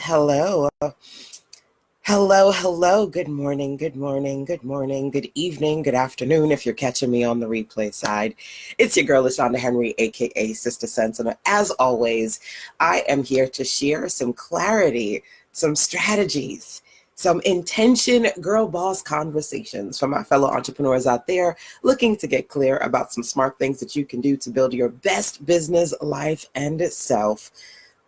Hello. Hello. Good morning, good evening, good afternoon if you're catching me on the replay side. It's your girl, LaShanda Henry, aka Sister Sense. And as always, I am here to share some clarity, some strategies, some intention girl boss conversations for my fellow entrepreneurs out there looking to get clear about some smart things that you can do to build your best business, life, and self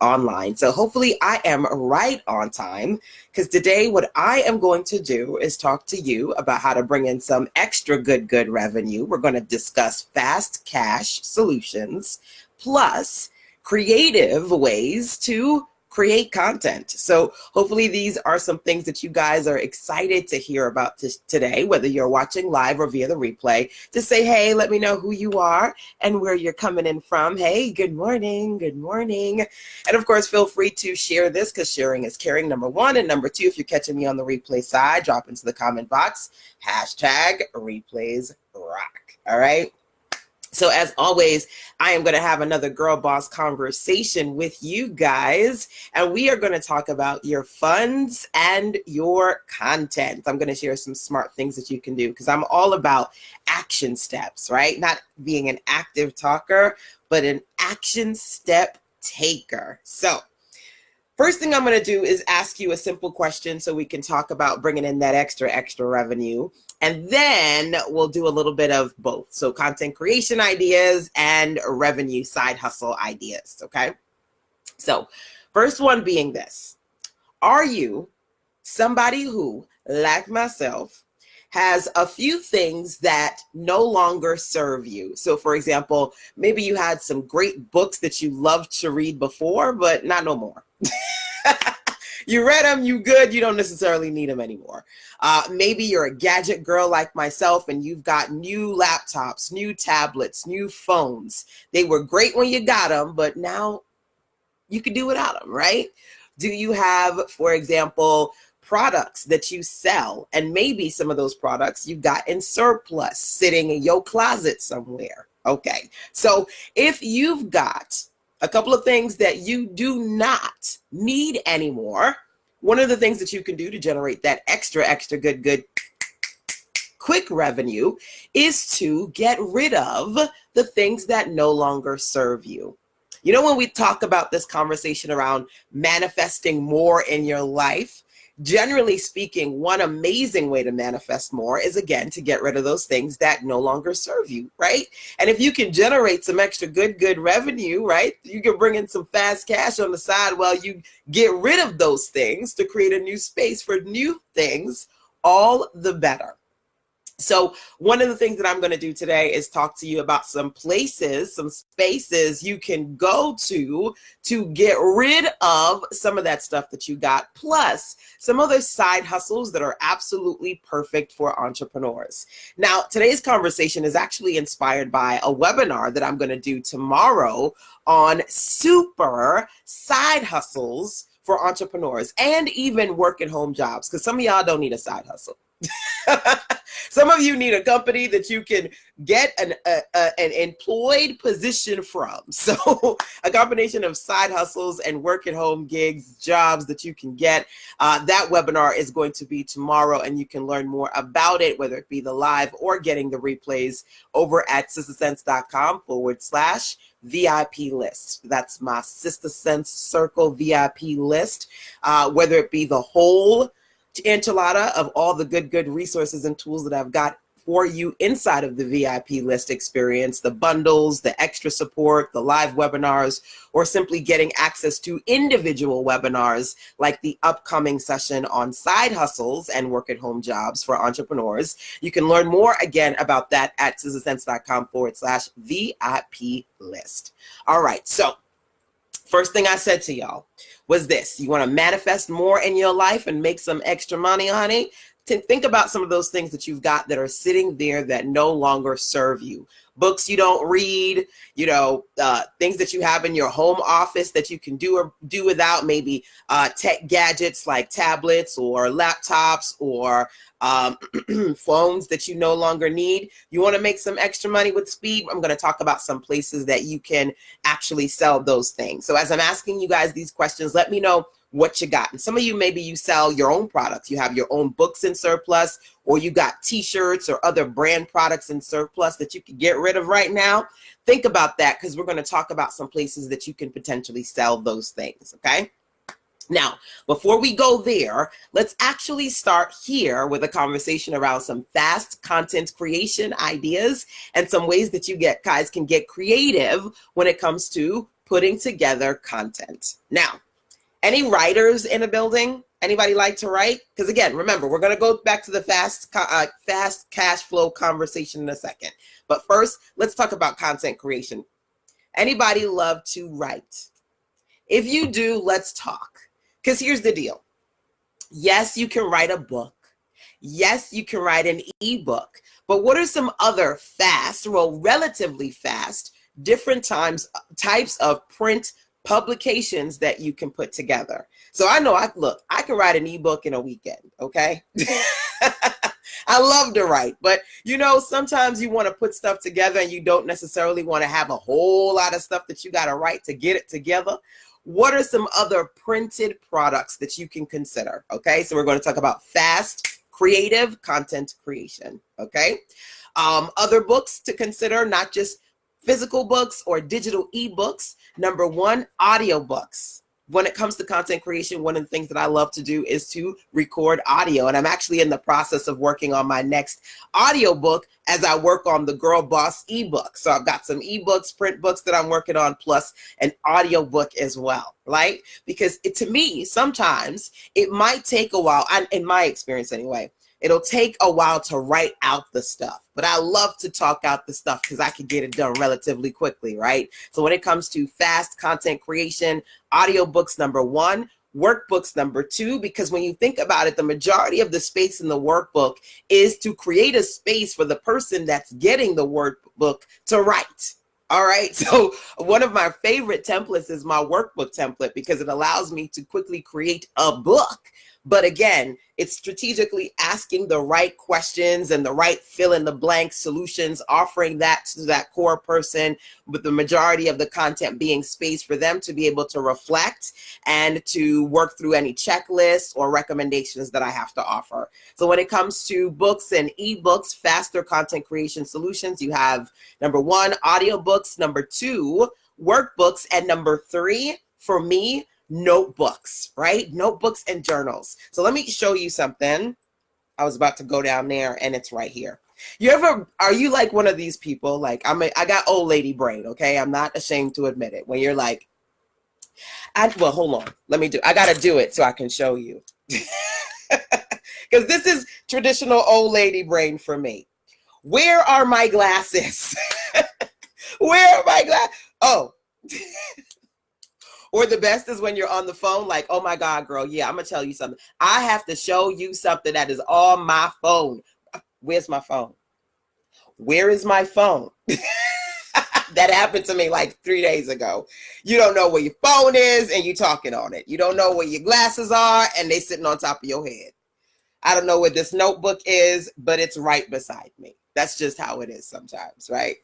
online. So hopefully I am right on time, because today what I am going to do is talk to you about how to bring in some extra good revenue. We're going to discuss fast cash solutions plus creative ways to create content. So hopefully these are some things that you guys are excited to hear about today, whether you're watching live or via the replay. Just say, hey, let me know who you are and where you're coming in from. Hey, good morning. And of course, feel free to share this, because sharing is caring, number one. And number two, if you're catching me on the replay side, drop into the comment box, #replays rock. All right. So as always, I am going to have another girl boss conversation with you guys, and we are going to talk about your funds and your content. I'm going to share some smart things that you can do, because I'm all about action steps, right? Not being an active talker, but an action step taker. So first thing I'm going to do is ask you a simple question so we can talk about bringing in that extra revenue. And then we'll do a little bit of both. So content creation ideas and revenue side hustle ideas. Okay. So first one being this: are you somebody who, like myself, has a few things that no longer serve you? So for example, maybe you had some great books that you loved to read before, but not no more. You read them, you good, you don't necessarily need them anymore. Maybe you're a gadget girl like myself, and you've got new laptops, new tablets, new phones. They were great when you got them, but now you can do without them, right? Do you have, for example, products that you sell, and maybe some of those products you've got in surplus sitting in your closet somewhere? Okay, so if you've got a couple of things that you do not need anymore, one of the things that you can do to generate that extra good quick revenue is to get rid of the things that no longer serve you. You know, when we talk about this conversation around manifesting more in your life, generally speaking, one amazing way to manifest more is, again, to get rid of those things that no longer serve you, right? And if you can generate some extra good revenue, right, you can bring in some fast cash on the side while you get rid of those things to create a new space for new things, all the better. So one of the things that I'm going to do today is talk to you about some places, some spaces you can go to get rid of some of that stuff that you got, plus some other side hustles that are absolutely perfect for entrepreneurs. Now, today's conversation is actually inspired by a webinar that I'm going to do tomorrow on super side hustles for entrepreneurs and even work at home jobs, because some of y'all don't need a side hustle. Some of you need a company that you can get an employed position from. So a combination of side hustles and work at home gigs, jobs that you can get. That webinar is going to be tomorrow, and you can learn more about it, whether it be the live or getting the replays, over at sistersense.com/VIP list. That's my Sister Sense Circle VIP list. Whether it be the whole enchilada of all the good resources and tools that I've got for you inside of the VIP list experience, the bundles, the extra support, the live webinars, or simply getting access to individual webinars like the upcoming session on side hustles and work at home jobs for entrepreneurs. You can learn more again about that at sistersense.com/VIP list. All right, so first thing I said to y'all was this: you want to manifest more in your life and make some extra money, honey? Think about some of those things that you've got that are sitting there that no longer serve you. Books you don't read, things that you have in your home office that you can do without, maybe tech gadgets like tablets or laptops or phones that you no longer need. You want to make some extra money with speed? I'm going to talk about some places that you can actually sell those things. So as I'm asking you guys these questions, let me know what you got. And some of you, maybe you sell your own products. You have your own books in surplus, or you got t-shirts or other brand products in surplus that you can get rid of right now. Think about that, because we're going to talk about some places that you can potentially sell those things, okay? Now, before we go there, let's actually start here with a conversation around some fast content creation ideas and some ways that you guys can get creative when it comes to putting together content. Now, any writers in a building? Anybody like to write? Because again, remember, we're going to go back to the fast cash flow conversation in a second. But first, let's talk about content creation. Anybody love to write? If you do, let's talk. Because here's the deal. Yes, you can write a book. Yes, you can write an ebook. But what are some other fast, well, relatively fast, different types of print publications that you can put together? So I know, I can write an ebook in a weekend, okay? I love to write, but you know, sometimes you want to put stuff together and you don't necessarily want to have a whole lot of stuff that you got to write to get it together. What are some other printed products that you can consider? Okay, so we're going to talk about fast, creative content creation. Okay, other books to consider, not just physical books or digital ebooks. Number one, audiobooks. When it comes to content creation, one of the things that I love to do is to record audio. And I'm actually in the process of working on my next audiobook as I work on the Girl Boss ebook. So I've got some ebooks, print books that I'm working on, plus an audiobook as well, right? Because to me, sometimes it might take a while, in my experience anyway, it'll take a while to write out the stuff, but I love to talk out the stuff because I can get it done relatively quickly, right? So when it comes to fast content creation, audiobooks, number one, workbooks, number two, because when you think about it, the majority of the space in the workbook is to create a space for the person that's getting the workbook to write. All right. So one of my favorite templates is my workbook template because it allows me to quickly create a book. But again, it's strategically asking the right questions and the right fill in the blank solutions, offering that to that core person, with the majority of the content being space for them to be able to reflect and to work through any checklists or recommendations that I have to offer. So when it comes to books and ebooks, faster content creation solutions, you have number one, audiobooks, number two, workbooks, and number three, for me, notebooks, right? Notebooks and journals. So let me show you something. I was about to go down there and it's right here. Are you like one of these people? Like I got old lady brain, okay? I'm not ashamed to admit it. When you're like, well, hold on. I got to do it so I can show you. Because this is traditional old lady brain for me. Where are my glasses? Where are my glasses? Oh. Or the best is when you're on the phone, like, oh my God, girl, yeah, I'm gonna tell you something. I have to show you something that is on my phone. Where's my phone? Where is my phone? That happened to me like 3 days ago. You don't know where your phone is and you're talking on it. You don't know where your glasses are and they sitting on top of your head. I don't know where this notebook is, but it's right beside me. That's just how it is sometimes, right?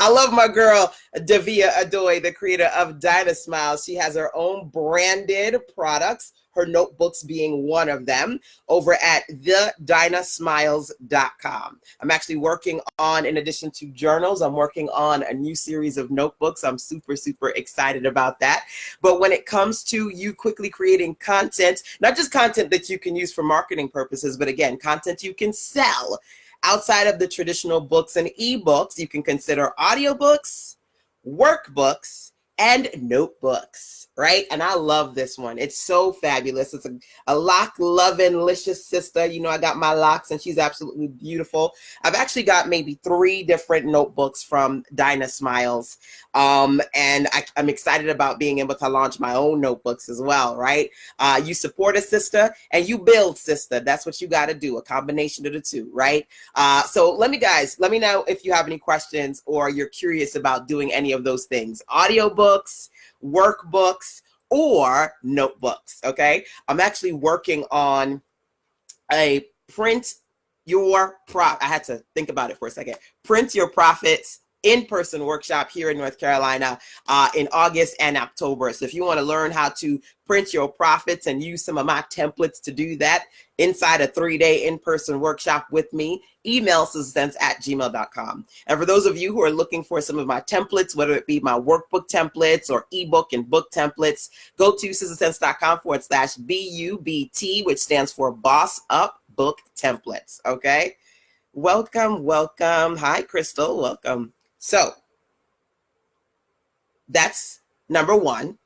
I love my girl, Davia Adoy, the creator of Dinah Smiles. She has her own branded products, her notebooks being one of them, over at thedinahsmiles.com. I'm actually working on, in addition to journals, I'm working on a new series of notebooks. I'm super, super excited about that. But when it comes to you quickly creating content, not just content that you can use for marketing purposes, but again, content you can sell, outside of the traditional books and ebooks, you can consider audiobooks, workbooks, and notebooks, right? And I love this one. It's so fabulous. It's a lock-loving, licious sister. You know, I got my locks and she's absolutely beautiful. I've actually got maybe 3 different notebooks from Dinah Smiles. And I'm excited about being able to launch my own notebooks as well, right? You support a sister and you build sister. That's what you got to do, a combination of the two, right? So let me know if you have any questions or you're curious about doing any of those things. Audiobooks, workbooks, or notebooks, okay? I'm actually working on a I had to think about it for a second. Print Your Profits in-person workshop here in North Carolina in August and October. So if you want to learn how to print your profits and use some of my templates to do that inside a 3-day in-person workshop with me, email sizzlesense@gmail.com. And for those of you who are looking for some of my templates, whether it be my workbook templates or ebook and book templates, go to sizzlesense.com/BUBT, which stands for Boss Up Book Templates. Okay. Welcome. Hi, Crystal. Welcome. So that's number one.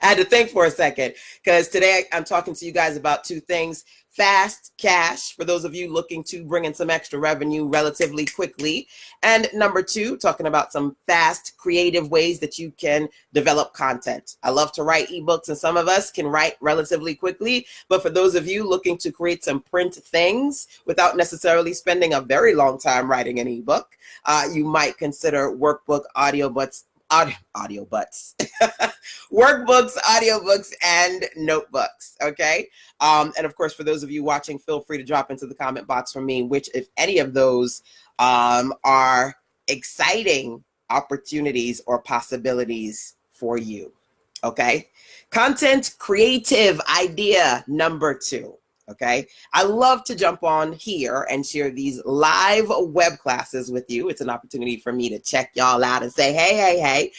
I had to think for a second because today I'm talking to you guys about two things. Fast cash for those of you looking to bring in some extra revenue relatively quickly. And number two, talking about some fast creative ways that you can develop content. I love to write ebooks and some of us can write relatively quickly. But for those of you looking to create some print things without necessarily spending a very long time writing an ebook, you might consider workbook, workbooks, audiobooks, and notebooks. Okay. And of course, for those of you watching, feel free to drop into the comment box for me, which, if any of those are exciting opportunities or possibilities for you. Okay. Content creative idea number 2. Okay. I love to jump on here and share these live web classes with you. It's an opportunity for me to check y'all out and say, hey,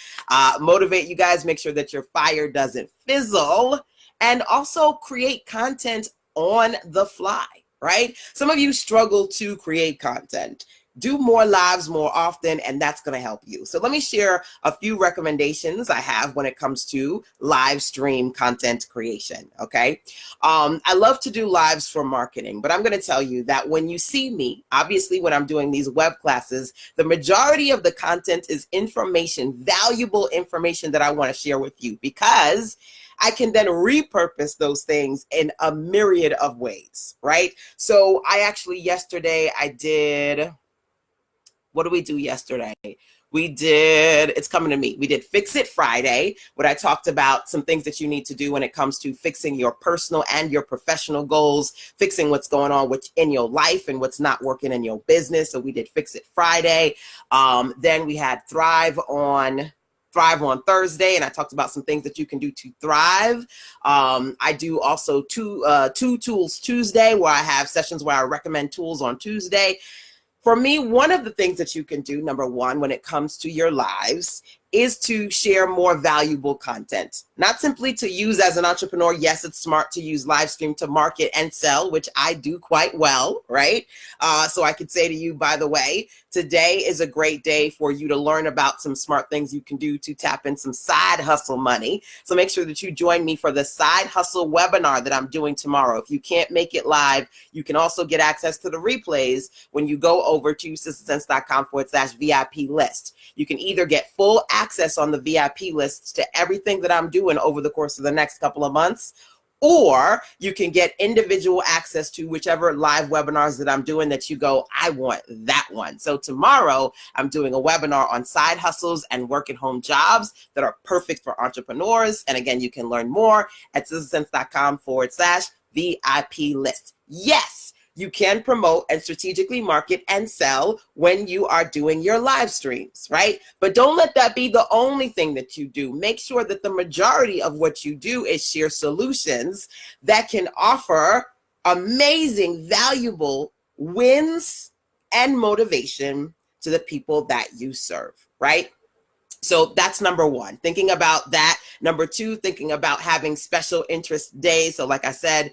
motivate you guys, make sure that your fire doesn't fizzle, and also create content on the fly, right? Some of you struggle to create content. Do more lives more often, and that's going to help you. So let me share a few recommendations I have when it comes to live stream content creation, okay? I love to do lives for marketing, but I'm going to tell you that when you see me, obviously when I'm doing these web classes, the majority of the content is information, valuable information that I want to share with you, because I can then repurpose those things in a myriad of ways, right? So yesterday I did... What did we do yesterday? It's coming to me. We did Fix It Friday, where I talked about some things that you need to do when it comes to fixing your personal and your professional goals, fixing what's going on in your life and what's not working in your business. So we did Fix It Friday. Then we had Thrive on Thursday, and I talked about some things that you can do to thrive. I do also two Tools Tuesday, where I have sessions where I recommend tools on Tuesday. For me, one of the things that you can do, number one, when it comes to your lives, is to share more valuable content. Not simply to use as an entrepreneur. Yes, it's smart to use live stream to market and sell, which I do quite well, right? So I could say to you, by the way, today is a great day for you to learn about some smart things you can do to tap in some side hustle money. So make sure that you join me for the side hustle webinar that I'm doing tomorrow. If you can't make it live, you can also get access to the replays when you go over to sizzlesense.com/VIP list. You can either get full access on the VIP lists to everything that I'm doing over the course of the next couple of months, or you can get individual access to whichever live webinars that I'm doing that you go, I want that one. So tomorrow I'm doing a webinar on side hustles and work at home jobs that are perfect for entrepreneurs. And again, you can learn more at sizzlesense.com/VIP list. Yes, you can promote and strategically market and sell when you are doing your live streams, right? But don't let that be the only thing that you do. Make sure that the majority of what you do is share solutions that can offer amazing, valuable wins and motivation to the people that you serve, right? So that's number one, thinking about that. Number two, thinking about having special interest days. So like I said,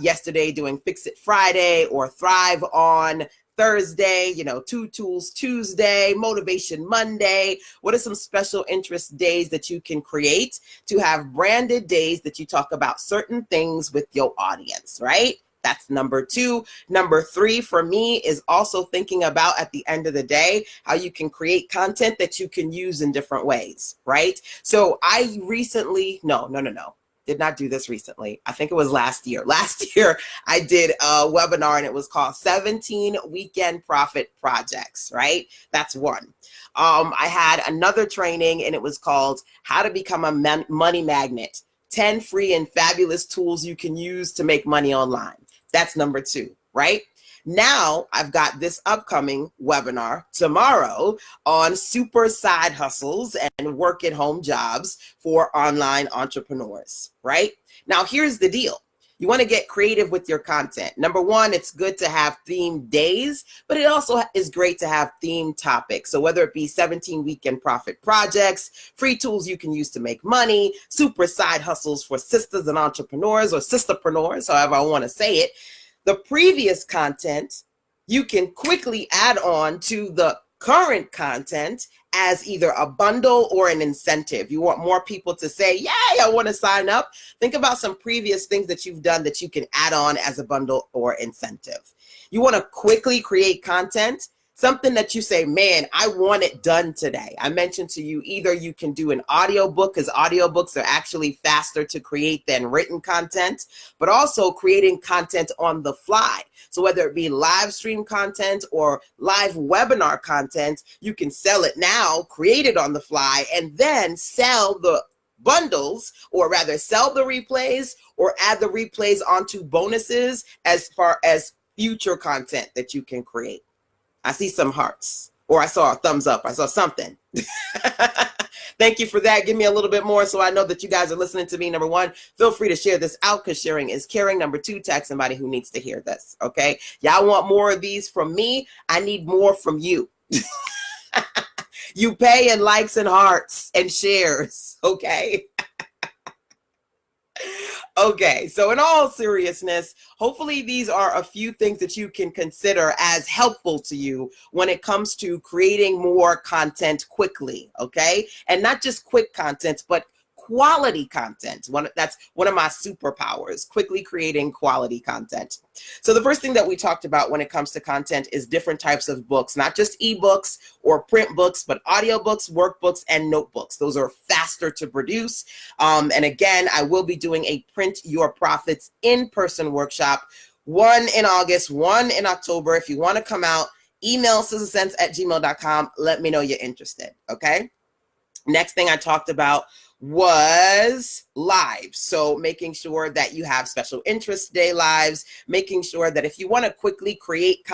yesterday doing Fix It Friday or Thrive on Thursday, Two Tools Tuesday, Motivation Monday. What are some special interest days that you can create to have branded days that you talk about certain things with your audience, right? That's number two. Number three for me is also thinking about, at the end of the day, how you can create content that you can use in different ways, right? So I recently, did not do this recently. I think it was last year. Last year, I did a webinar and it was called 17 Weekend Profit Projects, right? That's one. I had another training and it was called How to Become a Money Magnet, 10 free and fabulous tools you can use to make money online. That's number two, right? Now I've got this upcoming webinar tomorrow on super side hustles and work at home jobs for online entrepreneurs, right? Now, here's the deal. You want to get creative with your content. Number one, it's good to have themed days, but it also is great to have themed topics. So whether it be 17 weekend profit projects, free tools you can use to make money, super side hustles for sisters and entrepreneurs or sisterpreneurs, however I want to say it, the previous content you can quickly add on to the current content as either a bundle or an incentive. You want more people to say, yay, I want to sign up. Think about some previous things that you've done that you can add on as a bundle or incentive. You want to quickly create content, something that you say, man, I want it done today. I mentioned to you, either you can do an audiobook, because audiobooks are actually faster to create than written content, but also creating content on the fly. So whether it be live stream content or live webinar content, you can sell it now, create it on the fly, and then sell the bundles, or rather sell the replays or add the replays onto bonuses as far as future content that you can create. I see some hearts, or I saw a thumbs up. I saw something. Thank you for that. Give me a little bit more so I know that you guys are listening to me. Number one, feel free to share this out because sharing is caring. Number two, tag somebody who needs to hear this, okay? Y'all want more of these from me? I need more from you. You pay in likes and hearts and shares, okay? Okay, so in all seriousness, hopefully these are a few things that you can consider as helpful to you when it comes to creating more content quickly, okay? And not just quick content, but quality content. That's one of my superpowers, quickly creating quality content. So the first thing that we talked about when it comes to content is different types of books, not just ebooks or print books, but audiobooks, workbooks, and notebooks. Those are faster to produce. And again, I will be doing a Print Your Profits in-person workshop, one in August, one in October. If you want to come out, email sizzlesense@gmail.com. Let me know you're interested, okay? Next thing I talked about was live. So making sure that you have special interest day lives, making sure that if you want to quickly create,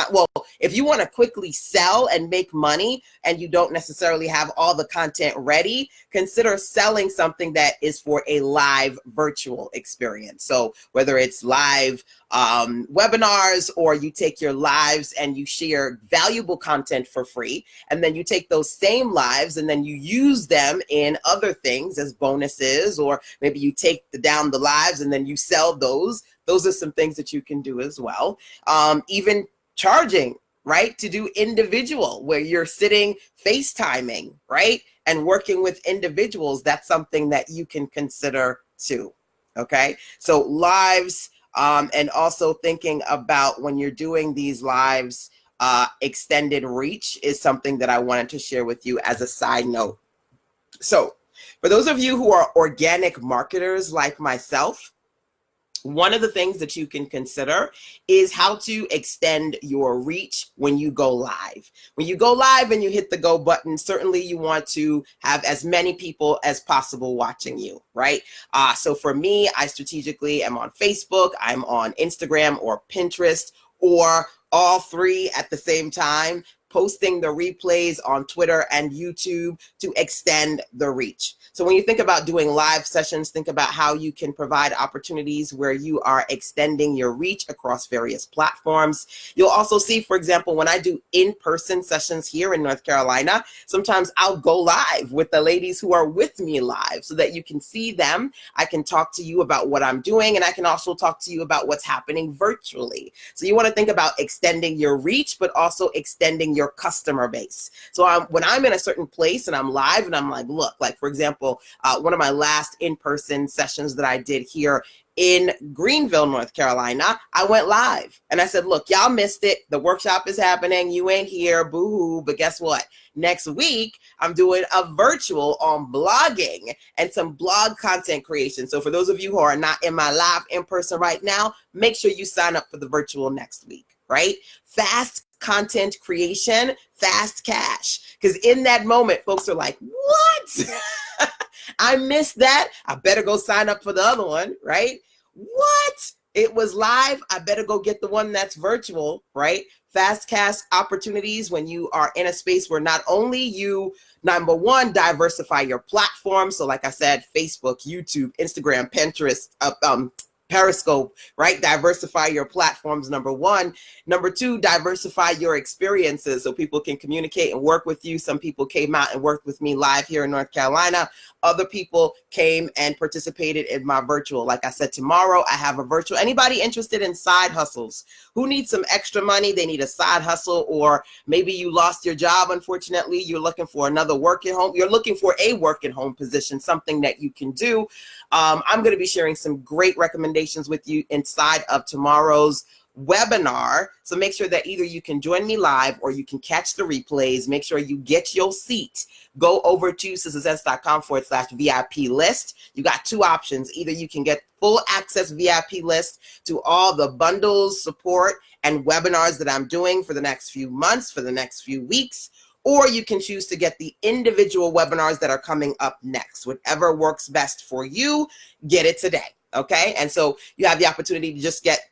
if you want to quickly sell and make money and you don't necessarily have all the content ready, consider selling something that is for a live virtual experience. So whether it's live webinars, or you take your lives and you share valuable content for free, and then you take those same lives and then you use them in other things as bonuses, or maybe you take down the lives and then you sell those. Those are some things that you can do as well. Even charging, right, to do individual, where you're sitting FaceTiming, right, and working with individuals. That's something that you can consider too, okay? So lives, and also thinking about when you're doing these lives, extended reach is something that I wanted to share with you as a side note. So for those of you who are organic marketers like myself, one of the things that you can consider is how to extend your reach when you go live. When you go live and you hit the go button, certainly you want to have as many people as possible watching you, right? So for me, I strategically am on Facebook, I'm on Instagram or Pinterest, or all three at the same time, posting the replays on Twitter and YouTube to extend the reach. So when you think about doing live sessions, think about how you can provide opportunities where you are extending your reach across various platforms. You'll also see, for example, when I do in-person sessions here in North Carolina, sometimes I'll go live with the ladies who are with me live so that you can see them. I can talk to you about what I'm doing, and I can also talk to you about what's happening virtually. So you want to think about extending your reach, but also extending your customer base. So when I'm in a certain place and I'm live and I'm like, look, like for example, one of my last in-person sessions that I did here in Greenville, North Carolina, I went live and I said, look, y'all missed it. The workshop is happening. You ain't here, boo-hoo. But guess what? Next week, I'm doing a virtual on blogging and some blog content creation. So for those of you who are not in my live in person right now, make sure you sign up for the virtual next week, right? Fast content creation, fast cash. Because in that moment, folks are like, what? I missed that. I better go sign up for the other one, right? What? it was live, I better go get the one that's virtual, right? Fast cash opportunities when you are in a space where not only you, number one, diversify your platform. So like I said, Facebook, YouTube, Instagram, Pinterest, Periscope, right? Diversify your platforms, number one. Number two, diversify your experiences so people can communicate and work with you. Some people came out and worked with me live here in North Carolina. Other people came and participated in my virtual. Like I said, tomorrow I have a virtual. Anybody interested in side hustles? Who needs some extra money? They need a side hustle, or maybe you lost your job, unfortunately. You're looking for another work at home. You're looking for a work at home position, something that you can do. I'm going to be sharing some great recommendations with you inside of tomorrow's webinar. So make sure that either you can join me live or you can catch the replays. Make sure you get your seat. Go over to sisterssense.com/VIP list. You got two options. Either you can get full access VIP list to all the bundles, support, and webinars that I'm doing for the next few months, for the next few weeks, or you can choose to get the individual webinars that are coming up next. Whatever works best for you, get it today, okay? And so you have the opportunity to just get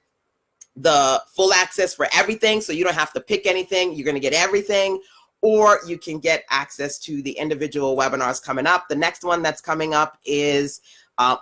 the full access for everything, so you don't have to pick anything. You're gonna get everything, or you can get access to the individual webinars coming up. The next one that's coming up is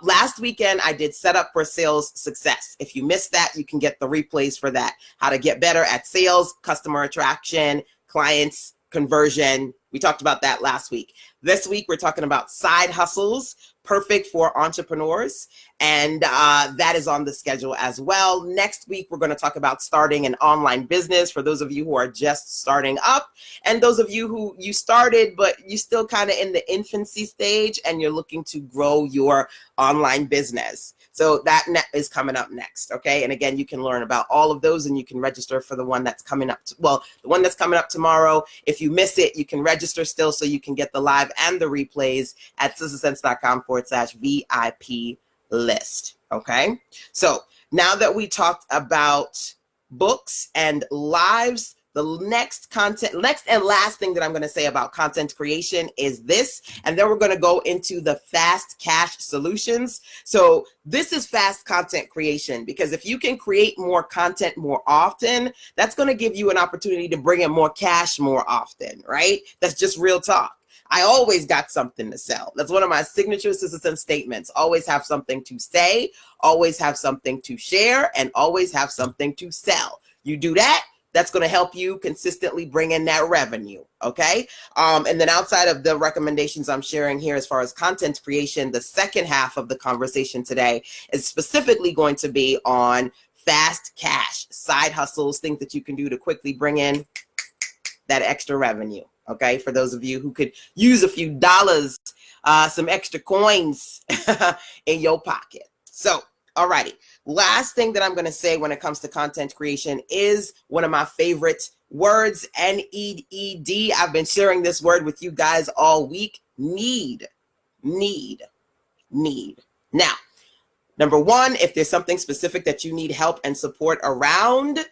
last weekend, I did Set Up for Sales Success. If you missed that, you can get the replays for that. How to get better at sales, customer attraction, clients, conversion. We talked about that last week. This week, we're talking about side hustles, perfect for entrepreneurs. And that is on the schedule as well. Next week, we're going to talk about starting an online business for those of you who are just starting up, and those of you who you started, but you still kind of in the infancy stage and you're looking to grow your online business. So that is coming up next, okay? And again, you can learn about all of those and you can register for the one that's coming up. The one that's coming up tomorrow. If you miss it, you can register still so you can get the live and the replays at sisterssense.com/VIP list, okay? So now that we talked about books and lives, the next and last thing that I'm going to say about content creation is this, and then we're going to go into the fast cash solutions. So this is fast content creation, because if you can create more content more often, that's going to give you an opportunity to bring in more cash more often, right? That's just real talk. I always got something to sell. That's one of my signature Sister Sense statements. Always have something to say, always have something to share, and always have something to sell. You do that, that's going to help you consistently bring in that revenue, okay? And then outside of the recommendations I'm sharing here as far as content creation, the second half of the conversation today is specifically going to be on fast cash, side hustles, things that you can do to quickly bring in that extra revenue, okay? For those of you who could use a few dollars, some extra coins in your pocket. So, alrighty. Last thing that I'm going to say when it comes to content creation is one of my favorite words, NEED. I've been sharing this word with you guys all week. Need. Now, number one, if there's something specific that you need help and support around,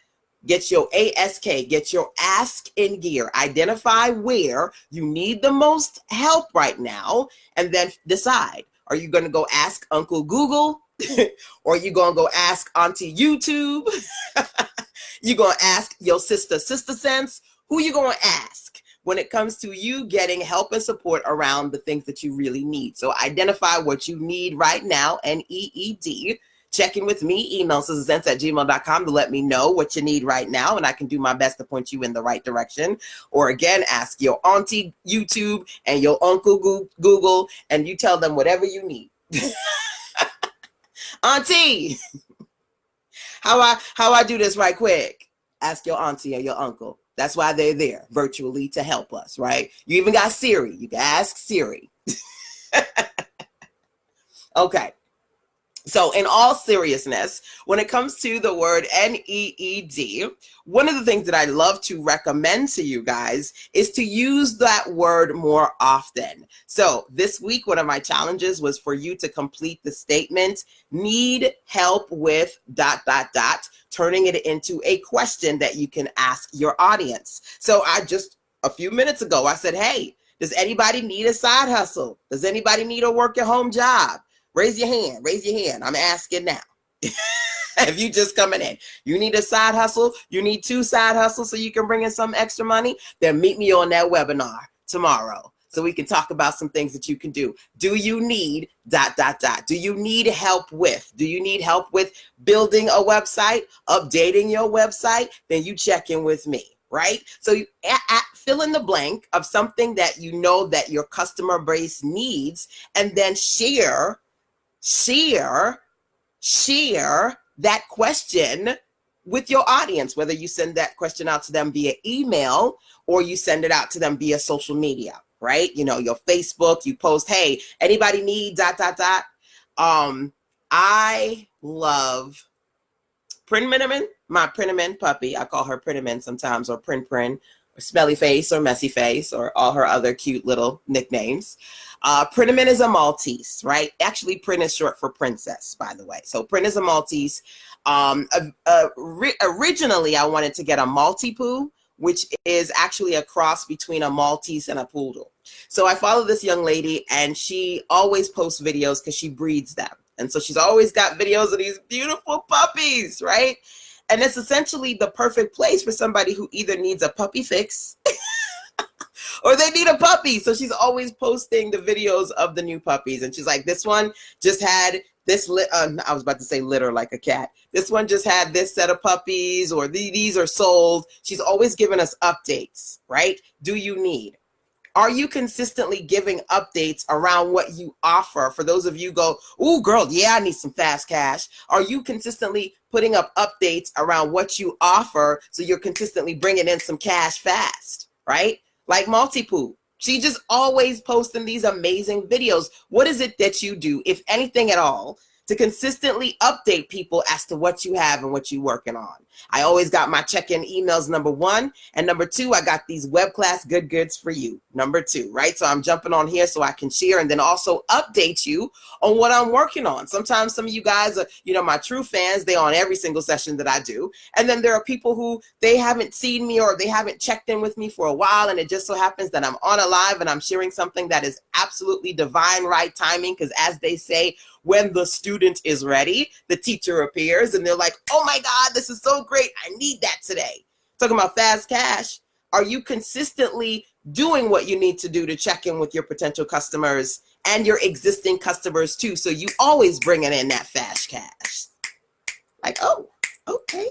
get your ASK, get your ask in gear. Identify where you need the most help right now, and then decide. Are you going to go ask Uncle Google? Or you going to go ask Auntie YouTube? You going to ask your sister Sense? Who you going to ask when it comes to you getting help and support around the things that you really need? So identify what you need right now, NEED. Check in with me, email sistersense@gmail.com to let me know what you need right now, and I can do my best to point you in the right direction. Or again, ask your Auntie YouTube and your Uncle Google, and you tell them whatever you need. Auntie, how I do this right quick? Ask your auntie or your uncle. That's why they're there virtually to help us, right? You even got Siri. You can ask Siri. Okay. So in all seriousness, when it comes to the word NEED, one of the things that I love to recommend to you guys is to use that word more often. So this week, one of my challenges was for you to complete the statement, need help with ... turning it into a question that you can ask your audience. So a few minutes ago, I said, hey, does anybody need a side hustle? Does anybody need a work at home job? Raise your hand. I'm asking now. If you just coming in, you need a side hustle, you need 2 side hustles so you can bring in some extra money, then meet me on that webinar tomorrow so we can talk about some things that you can do. Do you need ... Do you need help with? Do you need help with building a website, updating your website? Then you check in with me, right? So you fill in the blank of something that you know that your customer base needs, and then share that question with your audience, whether you send that question out to them via email or you send it out to them via social media, right? You know, your Facebook, you post, hey, anybody need ... I love Prinmin, my Prinmin puppy. I call her Prinmin sometimes, or Prin, or Smelly Face, or Messy Face, or all her other cute little nicknames. Prinmin is a Maltese, right? Actually, Prin is short for princess, by the way. So Prin is a Maltese. Originally, I wanted to get a Maltipoo, which is actually a cross between a Maltese and a poodle. So I follow this young lady, and she always posts videos because she breeds them. And so she's always got videos of these beautiful puppies, right? And it's essentially the perfect place for somebody who either needs a puppy fix or they need a puppy. So she's always posting the videos of the new puppies. And she's like, this one just had this, I was about to say litter like a cat. This one just had this set of puppies, or these are sold. She's always giving us updates, right? Do you need? Are you consistently giving updates around what you offer? For those of you go, ooh, girl, yeah, I need some fast cash. Are you consistently putting up updates around what you offer so you're consistently bringing in some cash fast, right? Like Maltipoo. She just always posting these amazing videos. What is it that you do, if anything at all, to consistently update people as to what you have and what you're working on? I always got my check-in emails, number 1. And number 2, I got these web class good goods for you, number 2, right? So I'm jumping on here so I can share and then also update you on what I'm working on. Sometimes some of you guys are, you know, my true fans, they're on every single session that I do. And then there are people who they haven't seen me or they haven't checked in with me for a while. And it just so happens that I'm on a live and I'm sharing something that is absolutely divine right timing. Because as they say, when the student is ready, the teacher appears, and they're like, oh my God, this is so great. I need that today. Talking about fast cash. Are you consistently doing what you need to do to check in with your potential customers and your existing customers too? So you always bringing in that fast cash. Like, oh, okay.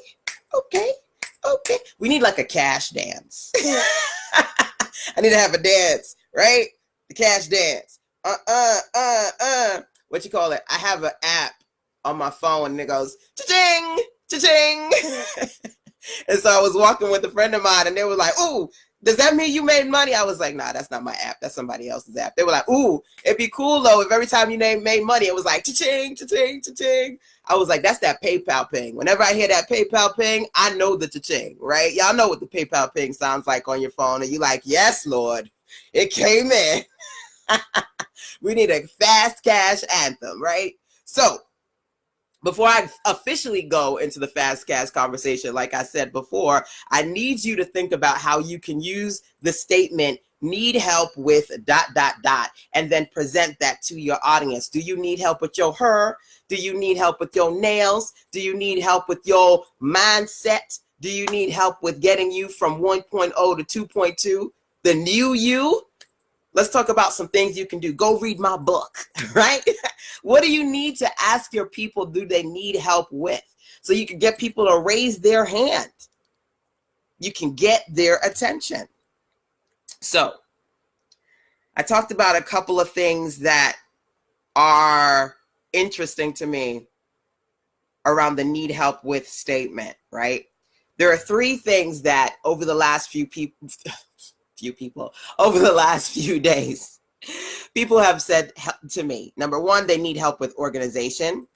We need like a cash dance. I need to have a dance, right? The cash dance. What you call it? I have an app on my phone and it goes cha-ching, cha-ching. And so I was walking with a friend of mine and they were like, ooh, does that mean you made money? I was like, nah, that's not my app. That's somebody else's app. They were like, ooh, it'd be cool though if every time you made money, it was like cha-ching, cha-ching, cha-ching. I was like, that's that PayPal ping. Whenever I hear that PayPal ping, I know the cha-ching, right? Y'all know what the PayPal ping sounds like on your phone. And you're like, yes, Lord, it came in. We need a fast cash anthem, right? So before I officially go into the fast cash conversation, like I said before, I need you to think about how you can use the statement, need help with ... and then present that to your audience. Do you need help with your hair? Do you need help with your nails? Do you need help with your mindset? Do you need help with getting you from 1.0 to 2.2? The new you? Let's talk about some things you can do. Go read my book, right? What do you need to ask your people, do they need help with? So you can get people to raise their hand. You can get their attention. So I talked about a couple of things that are interesting to me around the need help with statement, right? There are 3 things that over the last few days, people have said to me. Number 1, they need help with organization.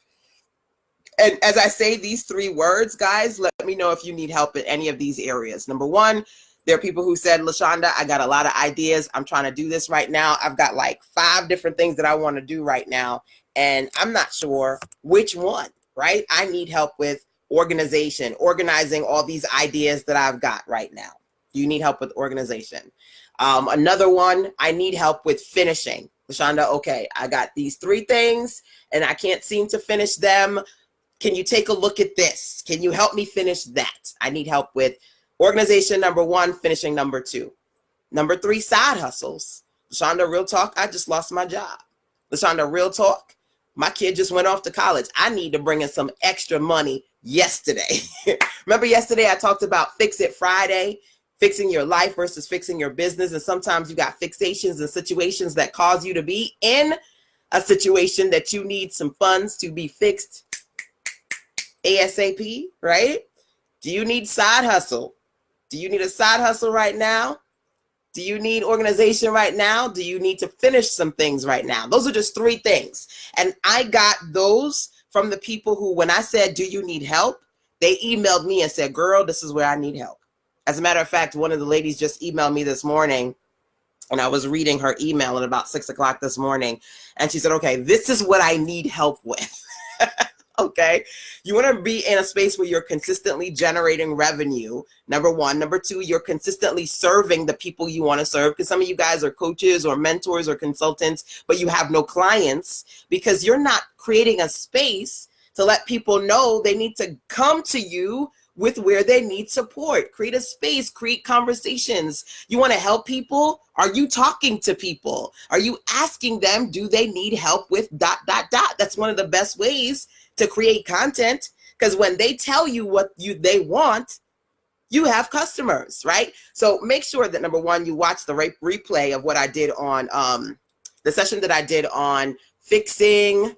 And as I say these 3 words, guys, let me know if you need help in any of these areas. Number 1, there are people who said, LaShanda, I got a lot of ideas. I'm trying to do this right now. I've got like 5 different things that I want to do right now, and I'm not sure which one, right? I need help with organization, organizing all these ideas that I've got right now. You need help with organization. Another one, I need help with finishing. LaShanda, okay, I got these 3 things and I can't seem to finish them. Can you take a look at this? Can you help me finish that? I need help with organization number 1, finishing number 2. Number 3, side hustles. LaShanda, real talk, I just lost my job. LaShanda, real talk, my kid just went off to college. I need to bring in some extra money yesterday. Remember yesterday I talked about Fix It Friday, fixing your life versus fixing your business. And sometimes you got fixations and situations that cause you to be in a situation that you need some funds to be fixed ASAP, right? Do you need side hustle? Do you need a side hustle right now? Do you need organization right now? Do you need to finish some things right now? Those are just 3 things. And I got those from the people who, when I said, do you need help? They emailed me and said, girl, this is where I need help. As a matter of fact, one of the ladies just emailed me this morning, and I was reading her email at about 6 o'clock this morning. And she said, okay, this is what I need help with. Okay. You want to be in a space where you're consistently generating revenue. Number 1. Number 2, you're consistently serving the people you want to serve. Because some of you guys are coaches or mentors or consultants, but you have no clients because you're not creating a space to let people know they need to come to you with where they need support. Create a space, create conversations. You want to help people? Are you talking to people? Are you asking them, do they need help with ... That's one of the best ways to create content, because when they tell you what they want, you have customers, right? So make sure that number 1, you watch the replay of what I did on the session that I did on fixing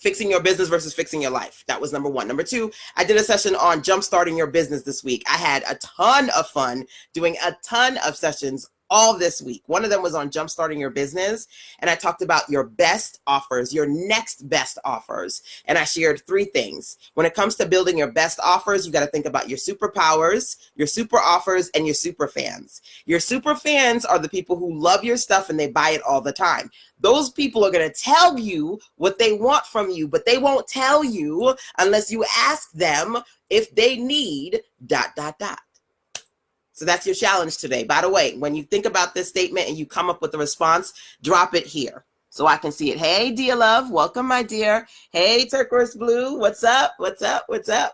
your business versus fixing your life. That was number 1. Number 2, I did a session on jumpstarting your business this week. I had a ton of fun doing a ton of sessions all this week. One of them was on jumpstarting your business. And I talked about your best offers, your next best offers. And I shared 3 things. When it comes to building your best offers, you got to think about your superpowers, your super offers, and your super fans. Your super fans are the people who love your stuff and they buy it all the time. Those people are going to tell you what they want from you, but they won't tell you unless you ask them if they need ... So that's your challenge today. By the way, when you think about this statement and you come up with a response, drop it here so I can see it. Hey, dear love. Welcome, my dear. Hey, turquoise blue. What's up? What's up? What's up?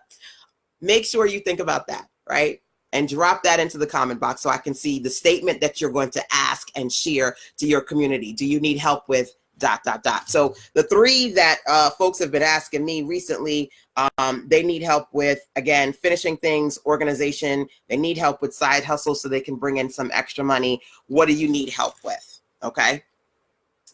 Make sure you think about that, right? And drop that into the comment box so I can see the statement that you're going to ask and share to your community. Do you need help with ... So the 3 that folks have been asking me recently, they need help with, again, finishing things, organization. They need help with side hustles so they can bring in some extra money. What do you need help with? Okay.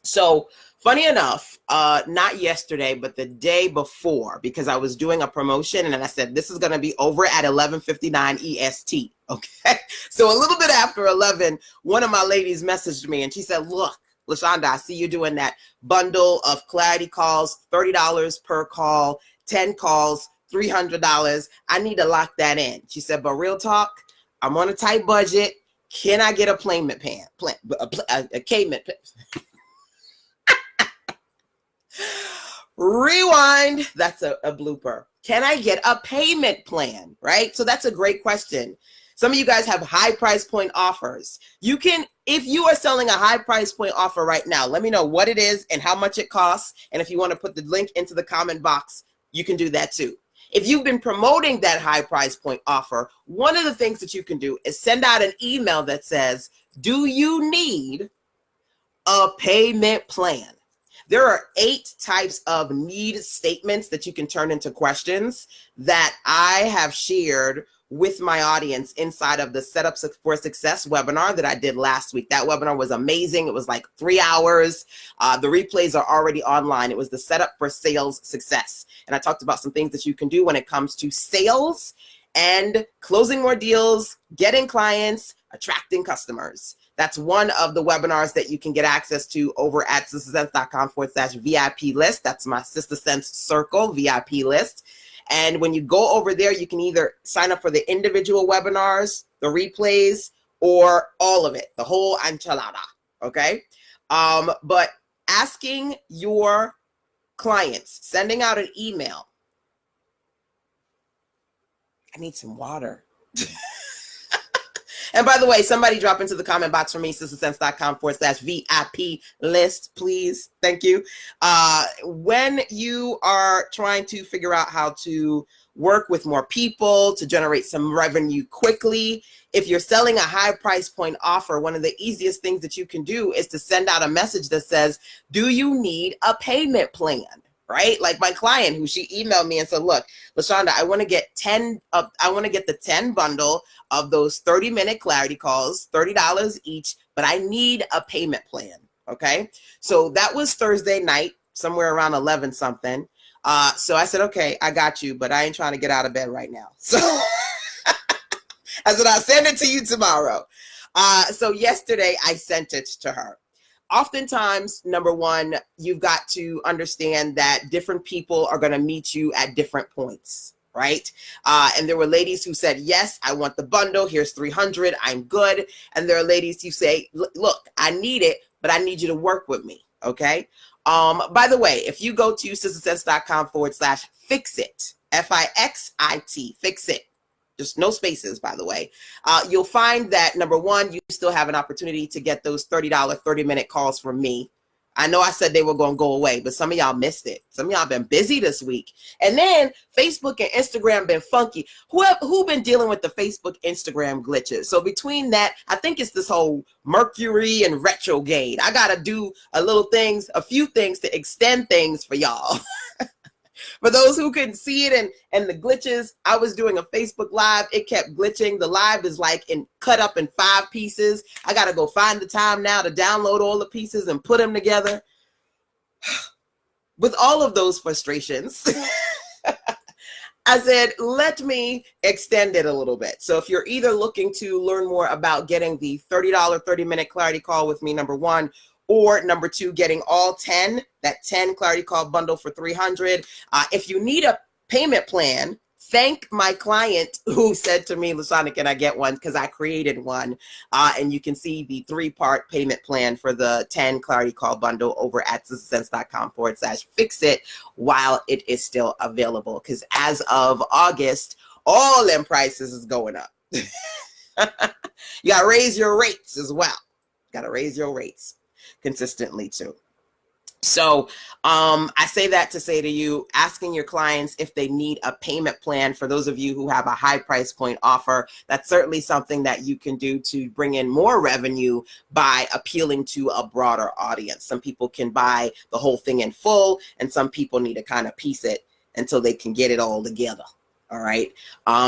So funny enough, not yesterday, but the day before, because I was doing a promotion and I said, this is going to be over at 11:59 EST. Okay. So a little bit after 11, one of my ladies messaged me and she said, look, LaShanda, I see you doing that bundle of clarity calls, $30 per call, 10 calls, $300. I need to lock that in. She said, but real talk, I'm on a tight budget. Can I get a payment plan? A payment plan? Rewind. That's a blooper. Can I get a payment plan? Right? So that's a great question. Some of you guys have high price point offers. You can, if you are selling a high price point offer right now, let me know what it is and how much it costs. And if you want to put the link into the comment box, you can do that too. If you've been promoting that high price point offer, one of the things that you can do is send out an email that says, do you need a payment plan? There are 8 types of need statements that you can turn into questions that I have shared with my audience inside of the Setup for Success webinar that I did last week. That webinar was amazing. It was like 3 hours. The replays are already online. It was the Setup for Sales Success. And I talked about some things that you can do when it comes to sales and closing more deals, getting clients, attracting customers. That's one of the webinars that you can get access to over at sistersense.com/VIP list. That's my Sister Sense Circle VIP list. And when you go over there, you can either sign up for the individual webinars, the replays, or all of it, the whole enchilada, okay? But asking your clients, sending out an email. I need some water. And by the way, somebody drop into the comment box for me, sistersense.com/VIP list, please. Thank you. When you are trying to figure out how to work with more people to generate some revenue quickly, if you're selling a high price point offer, one of the easiest things that you can do is to send out a message that says, do you need a payment plan? Right? Like my client who she emailed me and said, look, LaShanda, I want to get the 10 bundle of those 30-minute clarity calls, $30 each, but I need a payment plan. Okay. So that was Thursday night, somewhere around 11 something. So I said, okay, I got you, but I ain't trying to get out of bed right now. So I said, I'll send it to you tomorrow. So yesterday I sent it to her. Oftentimes, number one, you've got to understand that different people are going to meet you at different points, right? And there were ladies who said, yes, I want the bundle. Here's 300. I'm good. And there are ladies who say, look, I need it, but I need you to work with me. Okay. By the way, if you go to sistersense.com/fixit, FIXIT, fix it. Just no spaces, by the way. You'll find that, number one, you still have an opportunity to get those $30 30-minute calls from me. I know I said they were going to go away, but some of y'all missed it. Some of y'all been busy this week. And then Facebook and Instagram been funky. Who been dealing with the Facebook, Instagram glitches? So between that, I think it's this whole Mercury and retrograde. I got to do a few things to extend things for y'all. For those who couldn't see it and the glitches, I was doing a Facebook Live. It kept glitching. The live is like cut up in 5 pieces. I got to go find the time now to download all the pieces and put them together. With all of those frustrations, I said, let me extend it a little bit. So if you're either looking to learn more about getting the $30 30-minute clarity call with me, number one, or number two, getting all 10, that 10 clarity call bundle for 300. If you need a payment plan, thank my client who said to me, LaShanda, can I get one? Because I created one. And you can see the 3-part payment plan for the 10 clarity call bundle over at sistersense.com/fixit while it is still available. Because as of August, all them prices is going up. You got to raise your rates as well. Got to raise your rates consistently too. So I say that to say to you, asking your clients if they need a payment plan, for those of you who have a high price point offer, that's certainly something that you can do to bring in more revenue by appealing to a broader audience. Some people can buy the whole thing in full, and some people need to kind of piece it until they can get it all together. All right.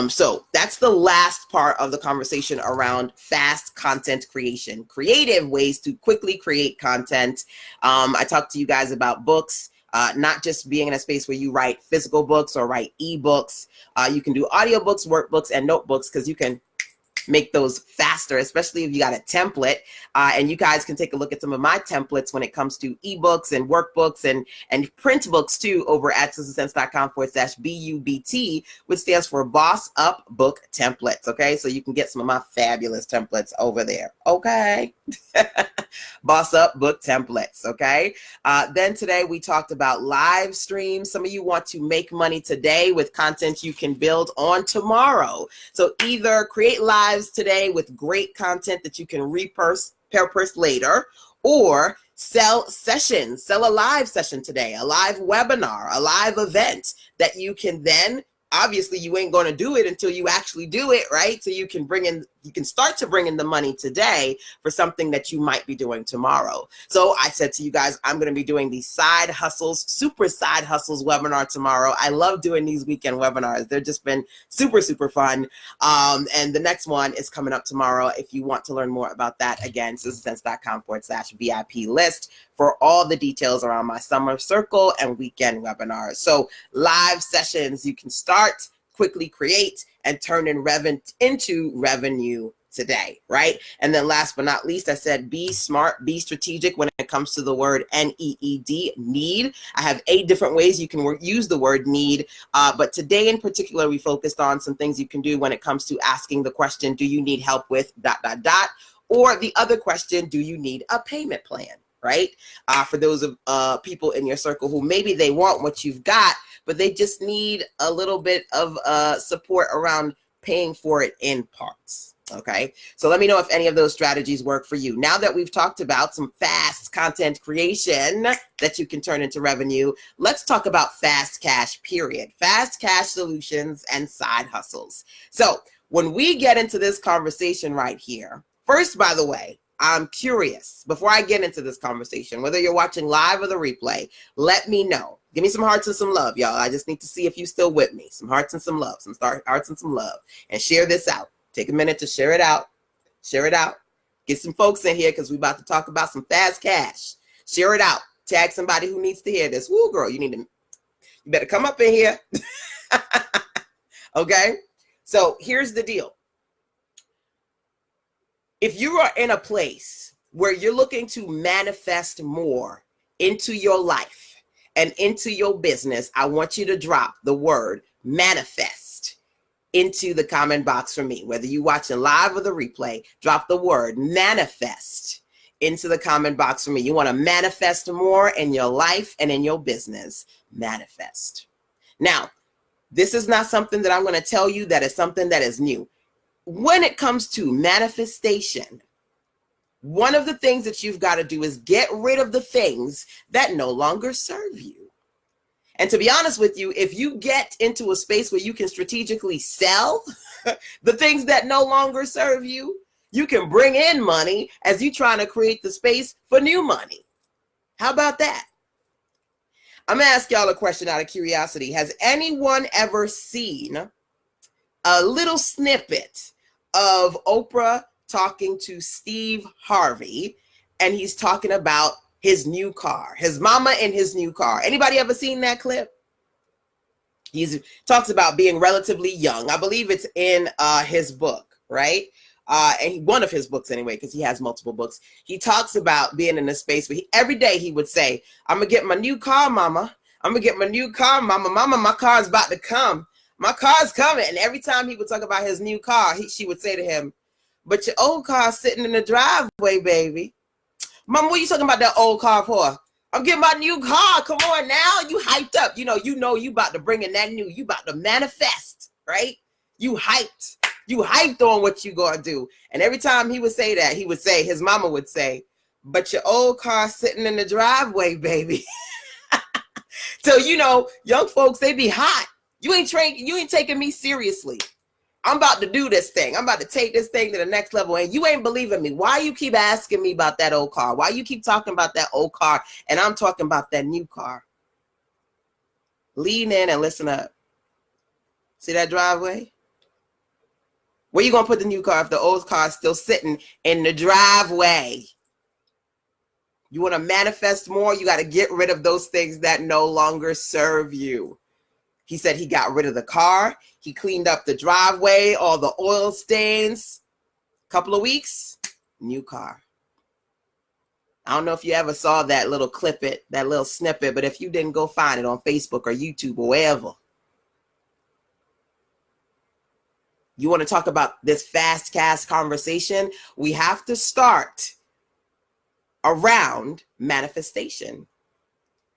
So that's the last part of the conversation around fast content creation, creative ways to quickly create content. I talked to you guys about books, not just being in a space where you write physical books or write ebooks. You can do audiobooks, workbooks, and notebooks, because you can make those faster, especially if you got a template. And you guys can take a look at some of my templates when it comes to ebooks and workbooks and print books too over at sistersense.com/BUBT, which stands for Boss Up Book Templates. Okay, so you can get some of my fabulous templates over there. Okay. Boss Up Book Templates. Okay. Then today we talked about live streams. Some of you want to make money today with content you can build on tomorrow. So either create lives today with great content that you can repurpose later, or sell sessions, sell a live session today, a live webinar, a live event that you can then, obviously you ain't going to do it until you actually do it, right? So you can start to bring in the money today for something that you might be doing tomorrow. So I said to you guys, I'm going to be doing the side hustles, super side hustles webinar tomorrow. I love doing these weekend webinars. They've just been super, super fun. And the next one is coming up tomorrow. If you want to learn more about that, again, sistersense.com/VIP list for all the details around my summer circle and weekend webinars. So live sessions, you can start, quickly create, and turn into revenue today, right? And then last but not least, I said be smart, be strategic when it comes to the word NEED, need. I have 8 different ways you can use the word need, but today in particular, we focused on some things you can do when it comes to asking the question, do you need help with ... Or the other question, do you need a payment plan? Right? For those of people in your circle who maybe they want what you've got, but they just need a little bit of support around paying for it in parts. Okay, so let me know if any of those strategies work for you. Now that we've talked about some fast content creation that you can turn into revenue, let's talk about fast cash, period. Fast cash solutions and side hustles. So when we get into this conversation right here, first, by the way, I'm curious, before I get into this conversation, whether you're watching live or the replay, let me know. Give me some hearts and some love, y'all. I just need to see if you're still with me. Some hearts and some love, hearts and some love, and share this out. Take a minute to share it out. Share it out. Get some folks in here because we're about to talk about some fast cash. Share it out. Tag somebody who needs to hear this. Woo, girl, you better come up in here. Okay? So here's the deal. If you are in a place where you're looking to manifest more into your life and into your business, I want you to drop the word manifest into the comment box for me. Whether you're watching live or the replay, drop the word manifest into the comment box for me. You want to manifest more in your life and in your business. Manifest. Now, this is not something that I'm going to tell you that is something that is new. When it comes to manifestation, one of the things that you've got to do is get rid of the things that no longer serve you. And to be honest with you, if you get into a space where you can strategically sell the things that no longer serve you, you can bring in money as you're trying to create the space for new money. How about that? I'm going to ask y'all a question out of curiosity. Has anyone ever seen a little snippet of Oprah talking to Steve Harvey, and he's talking about his new car, his mama and his new car? Anybody ever seen that clip? He talks about being relatively young. I believe it's in his book, right? One of his books anyway, because he has multiple books. He talks about being in a space where every day he would say, I'm going to get my new car, mama. I'm going to get my new car, mama. Mama, my car's about to come. My car's coming. And every time he would talk about his new car, she would say to him, but your old car's sitting in the driveway, baby. Mama, what are you talking about that old car for? I'm getting my new car. Come on now. You hyped up. You know you about to bring in that new. You about to manifest, right? You hyped. You hyped on what you gonna do. And every time he would say that, he would say, his mama would say, but your old car sitting in the driveway, baby. So, young folks, they be hot. You ain't taking me seriously. I'm about to do this thing. I'm about to take this thing to the next level. And you ain't believing me. Why you keep asking me about that old car? Why you keep talking about that old car? And I'm talking about that new car. Lean in and listen up. See that driveway? Where you going to put the new car if the old car is still sitting in the driveway? You want to manifest more? You got to get rid of those things that no longer serve you. He said he got rid of the car. He cleaned up the driveway, all the oil stains. Couple of weeks, new car. I don't know if you ever saw that little that little snippet, but if you didn't, go find it on Facebook or YouTube or wherever. You want to talk about this fast cash conversation? We have to start around manifestation.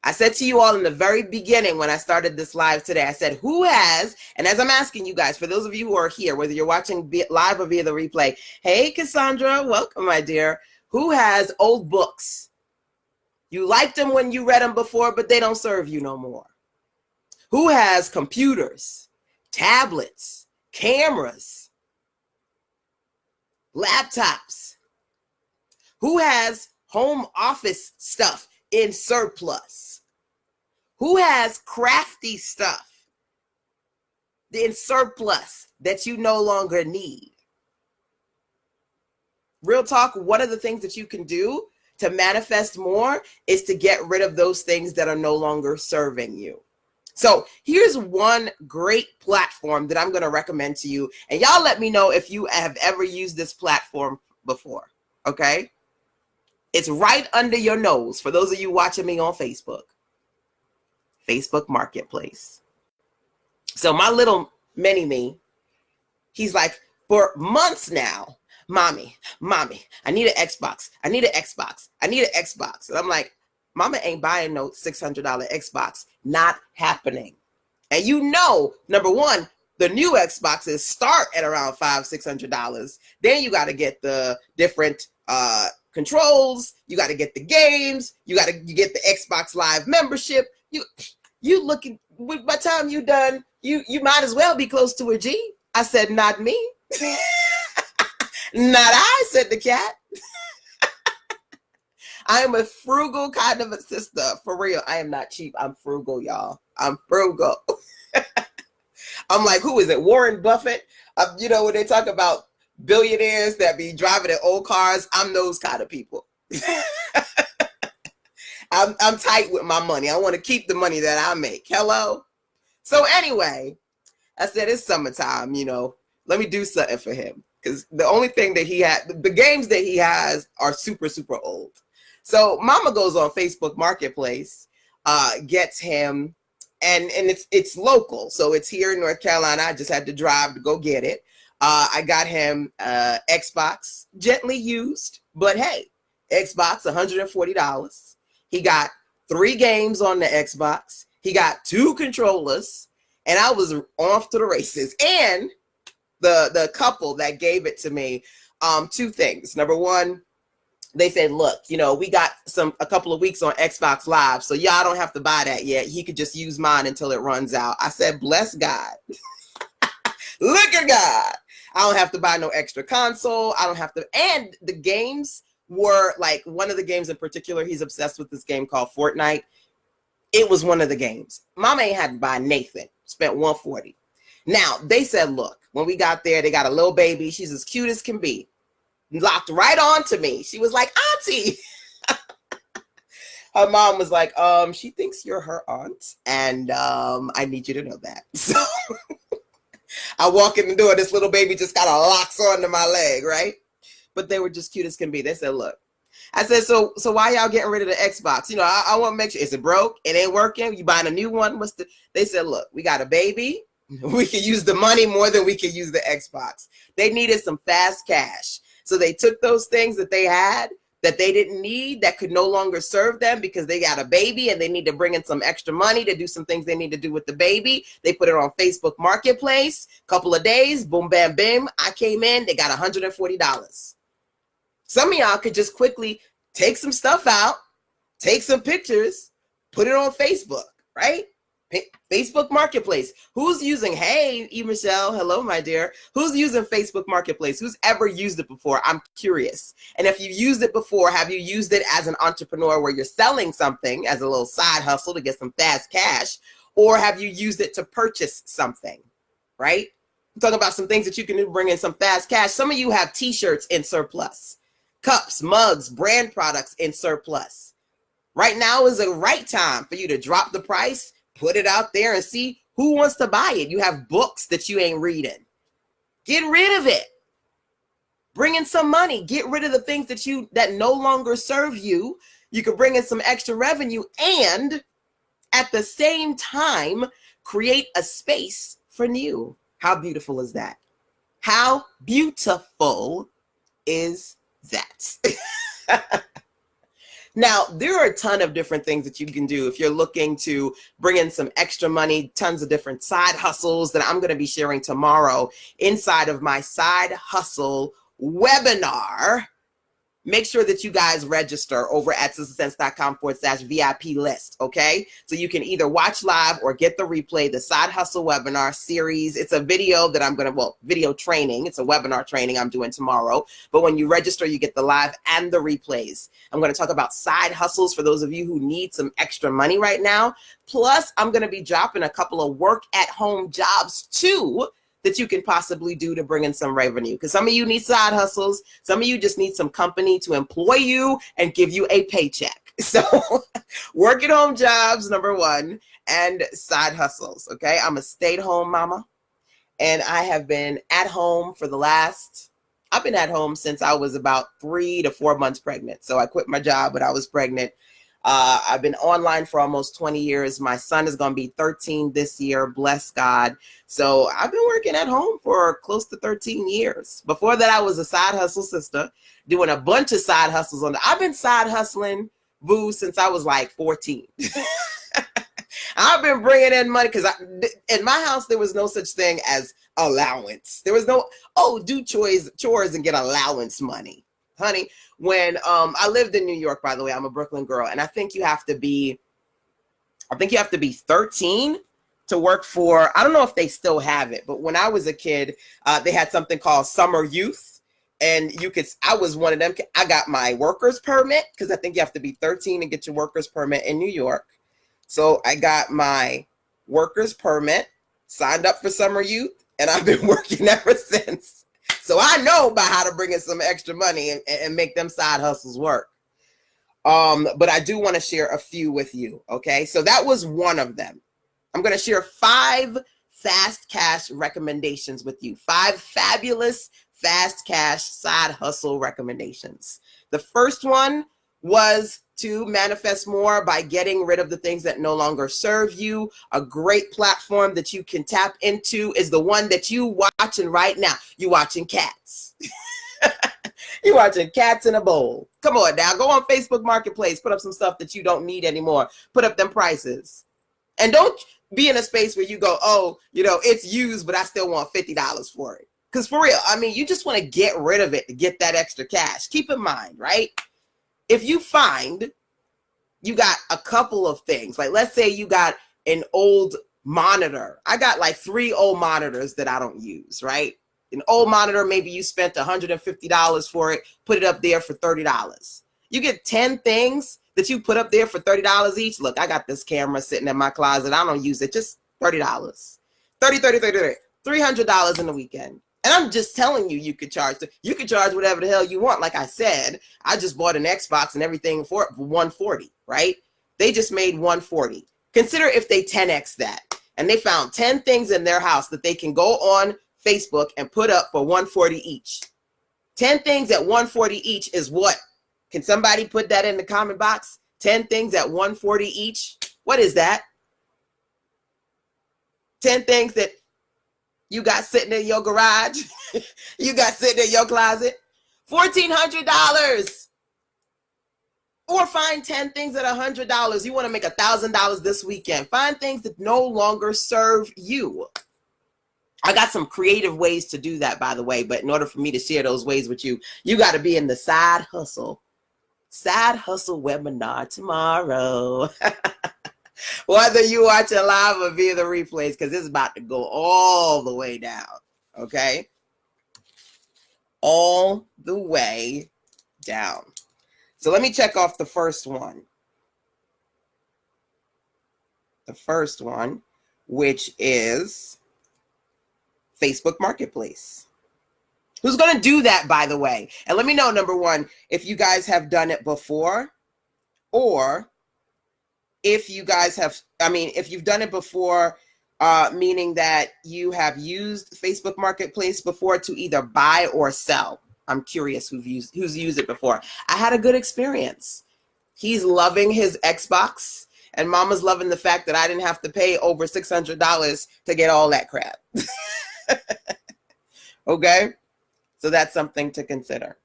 I said to you all in the very beginning when I started this live today, I said, who has, and as I'm asking you guys, for those of you who are here, whether you're watching live or via the replay, hey, Cassandra, welcome, my dear. Who has old books? You liked them when you read them before, but they don't serve you no more. Who has computers, tablets, cameras, laptops? Who has home office stuff in surplus? Who has crafty stuff in surplus that you no longer need? Real talk, one of the things that you can do to manifest more is to get rid of those things that are no longer serving you. So here's one great platform that I'm going to recommend to you. And y'all let me know if you have ever used this platform before, okay? It's right under your nose for those of you watching me on Facebook. Facebook Marketplace. So my little mini-me, he's like, for months now, mommy, I need an Xbox. I need an Xbox. I need an Xbox. And I'm like, mama ain't buying no $600 Xbox. Not happening. And number one, The new Xboxes start at around $500-$600. Then you got to get the different controls. You got to get the games. You get the Xbox Live membership. You looking, by the time you done, you might as well be close to a G. I said, not me. Not I, said the cat. I am a frugal kind of a sister, for real. I am not cheap. I'm frugal, y'all. I'm frugal. I'm like, who is it? Warren Buffett? When they talk about billionaires that be driving in old cars, I'm those kind of people. I'm tight with my money. I want to keep the money that I make. Hello? So anyway, I said, it's summertime, let me do something for him. Because the only thing that he had, the games that he has are super, super old. So mama goes on Facebook Marketplace, gets him, and it's local. So it's here in North Carolina. I just had to drive to go get it. I got him Xbox, gently used, but hey, Xbox, $140. He got 3 games on the Xbox. He got 2 controllers, and I was off to the races. And the couple that gave it to me, 2 things. Number one, they said, look, we got a couple of weeks on Xbox Live, so y'all don't have to buy that yet. He could just use mine until it runs out. I said, bless God. Look at God. I don't have to buy no extra console. I don't have to. And the games were like, one of the games in particular, he's obsessed with this game called Fortnite. It was one of the games. Mama ain't had to buy Nathan. Spent $140. Now, they said, look, when we got there, they got a little baby. She's as cute as can be. Locked right on to me. She was like, Auntie. Her mom was like, she thinks you're her aunt, and I need you to know that. So I walk in the door, this little baby just kind of locks onto my leg, right? But they were just cute as can be. They said, look. I said, so why y'all getting rid of the Xbox? I want to make sure, is it broke? It ain't working? You buying a new one? They said, look, we got a baby. We can use the money more than we can use the Xbox. They needed some fast cash. So they took those things that they had that they didn't need, that could no longer serve them because they got a baby and they need to bring in some extra money to do some things they need to do with the baby. They put it on Facebook Marketplace, couple of days, boom, bam, bam. I came in, they got $140. Some of y'all could just quickly take some stuff out, take some pictures, put it on Facebook, right? Facebook Marketplace. Who's using, hey, E. Michelle, hello, my dear. Who's using Facebook Marketplace? Who's ever used it before? I'm curious. And if you used it before, have you used it as an entrepreneur where you're selling something as a little side hustle to get some fast cash? Or have you used it to purchase something, right? I'm talking about some things that you can bring in some fast cash. Some of you have t-shirts in surplus, cups, mugs, brand products in surplus. Right now is the right time for you to drop the price, put it out there and see who wants to buy it. You have books that you ain't reading. Get rid of it. Bring in some money. Get rid of the things that no longer serve you. You can bring in some extra revenue and at the same time create a space for new. How beautiful is that? How beautiful is that? Now, there are a ton of different things that you can do if you're looking to bring in some extra money, tons of different side hustles that I'm going to be sharing tomorrow inside of my side hustle webinar. Make sure that you guys register over at sistersense.com/VIP list, okay? So you can either watch live or get the replay, the Side Hustle Webinar series. It's a video that I'm going to, video training. It's a webinar training I'm doing tomorrow. But when you register, you get the live and the replays. I'm going to talk about side hustles for those of you who need some extra money right now. Plus, I'm going to be dropping a couple of work-at-home jobs too, that you can possibly do to bring in some revenue. Because some of you need side hustles. Some of you just need some company to employ you and give you a paycheck. So work at home jobs, number one, and side hustles. Okay. I'm a stay-at-home mama and I have been at home I've been at home since I was about 3 to 4 months pregnant. So I quit my job when I was pregnant. I've been online for almost 20 years. My son is going to be 13 this year. Bless God. So I've been working at home for close to 13 years. Before that, I was a side hustle sister doing a bunch of side hustles. I've been side hustling, boo, since I was like 14. I've been bringing in money because in my house, there was no such thing as allowance. There was no, oh, do chores and get allowance money. Honey, when I lived in New York, by the way, I'm a Brooklyn girl, and I think you have to be 13 to work for, I don't know if they still have it, but when I was a kid, they had something called summer youth. And I was one of them. I got my worker's permit because I think you have to be 13 to get your worker's permit in New York. So I got my worker's permit, signed up for summer youth, and I've been working ever since. So I know about how to bring in some extra money and make them side hustles work. But I do want to share a few with you. Okay. So that was one of them. I'm going to share 5 fast cash recommendations with you. 5 fabulous fast cash side hustle recommendations. The first one was to manifest more by getting rid of the things that no longer serve you. A great platform that you can tap into is the one that you watching right now. You watching cats. You watching cats in a bowl. Come on now, go on Facebook Marketplace, put up some stuff that you don't need anymore. Put up them prices. And don't be in a space where you go, oh, it's used, but I still want $50 for it. Because for real, I mean, you just want to get rid of it to get that extra cash. Keep in mind, right? If you find you got a couple of things, like let's say you got an old monitor. I got like 3 old monitors that I don't use, right? An old monitor, maybe you spent $150 for it, put it up there for $30. You get 10 things that you put up there for $30 each. Look, I got this camera sitting in my closet. I don't use it. Just $30. $300 in the weekend. And I'm just telling you, you could charge whatever the hell you want. Like I said, I just bought an Xbox and everything for $140, right? They just made $140. Consider if they 10x that and they found 10 things in their house that they can go on Facebook and put up for $140 each. 10 things at $140 each is what? Can somebody put that in the comment box? 10 things at $140 each. What is that? 10 things that you got sitting in your garage. You got sitting in your closet. $1,400. Or find 10 things at $100. You want to make $1,000 this weekend. Find things that no longer serve you. I got some creative ways to do that, by the way. But in order for me to share those ways with you, you got to be in the side hustle webinar tomorrow. Whether you watch it live or via the replays, because it's about to go all the way down. Okay? All the way down. So let me check off the first one. The first one, which is Facebook Marketplace. Who's going to do that, by the way? And let me know, number one, if you guys have done it before, or if you guys have, if you've done it before, meaning that you have used Facebook Marketplace before to either buy or sell. I'm curious who's used it before. I had a good experience. He's loving his Xbox, and Mama's loving the fact that I didn't have to pay over $600 to get all that crap. Okay? So that's something to consider.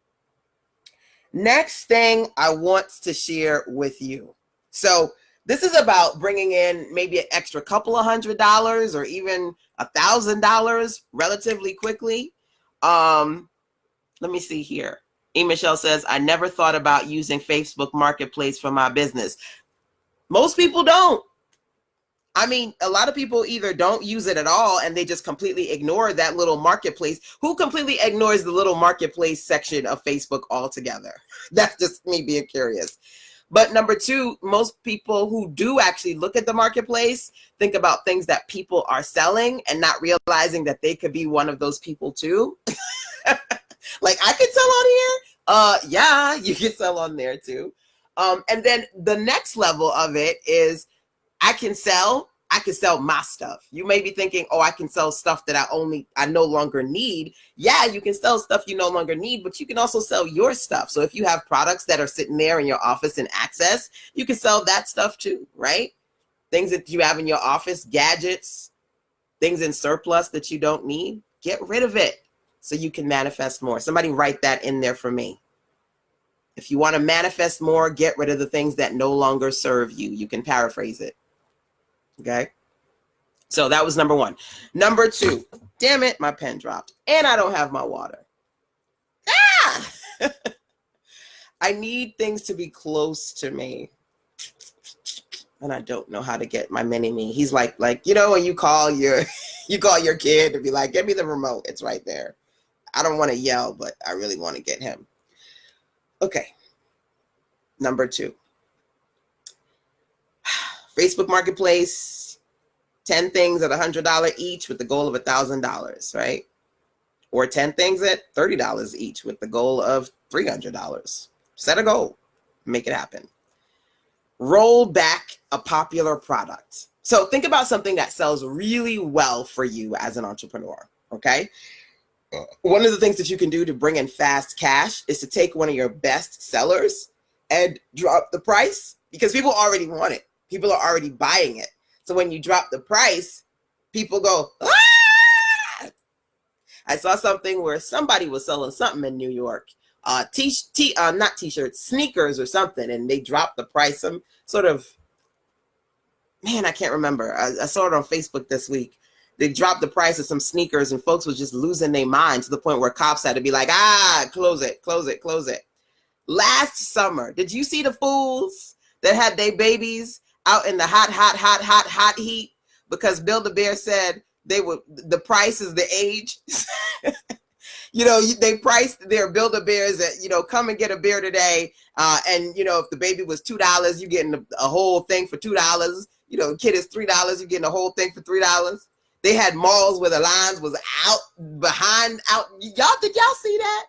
Next thing I want to share with you. So this is about bringing in maybe an extra couple of $100 or even $1,000 relatively quickly. Let me see here. E. Michelle says, I never thought about using Facebook Marketplace for my business. Most people don't. I mean, a lot of people either don't use it at all and they just completely ignore that little marketplace. Who completely ignores the little marketplace section of Facebook altogether? That's just me being curious. But number two, most people who do actually look at the marketplace think about things that people are selling and not realizing that they could be one of those people too. Like, I could sell on here? Yeah, you can sell on there too. And then the next level of it is I can sell my stuff. You may be thinking, oh, I can sell stuff that I no longer need. Yeah, you can sell stuff you no longer need, but you can also sell your stuff. So if you have products that are sitting there in your office in access, you can sell that stuff too, right? Things that you have in your office, gadgets, things in surplus that you don't need, get rid of it so you can manifest more. Somebody write that in there for me. If you want to manifest more, get rid of the things that no longer serve you. You can paraphrase it. Okay. So that was number one. Number two, damn it, my pen dropped and I don't have my water. Ah! I need things to be close to me. And I don't know how to get my mini-me. He's like, you know, when you call your kid to be like, get me the remote. It's right there. I don't want to yell, but I really want to get him. Okay. Number two. Facebook Marketplace, 10 things at $100 each with the goal of $1,000, right? Or 10 things at $30 each with the goal of $300. Set a goal. Make it happen. Roll back a popular product. So think about something that sells really well for you as an entrepreneur, okay? One of the things that you can do to bring in fast cash is to take one of your best sellers and drop the price because people already want it. People are already buying it. So when you drop the price, people go, ah! I saw something where somebody was selling something in New York, not t-shirts, sneakers or something, and they dropped the price. Some sort of, man, I can't remember. I saw it on Facebook this week. They dropped the price of some sneakers and folks was just losing their mind to the point where cops had to be like, close it, close it, close it. Last summer, did you see the fools that had their babies out in the hot heat because Build-A-Bear said the price is the age? You know, they priced their Build-A-Bears at, you know, come and get a bear today. And, you know, if the baby was $2, you're getting a whole thing for $2. You know, the kid is $3, you're getting a whole thing for $3. They had malls where the lines was out. Did y'all see that?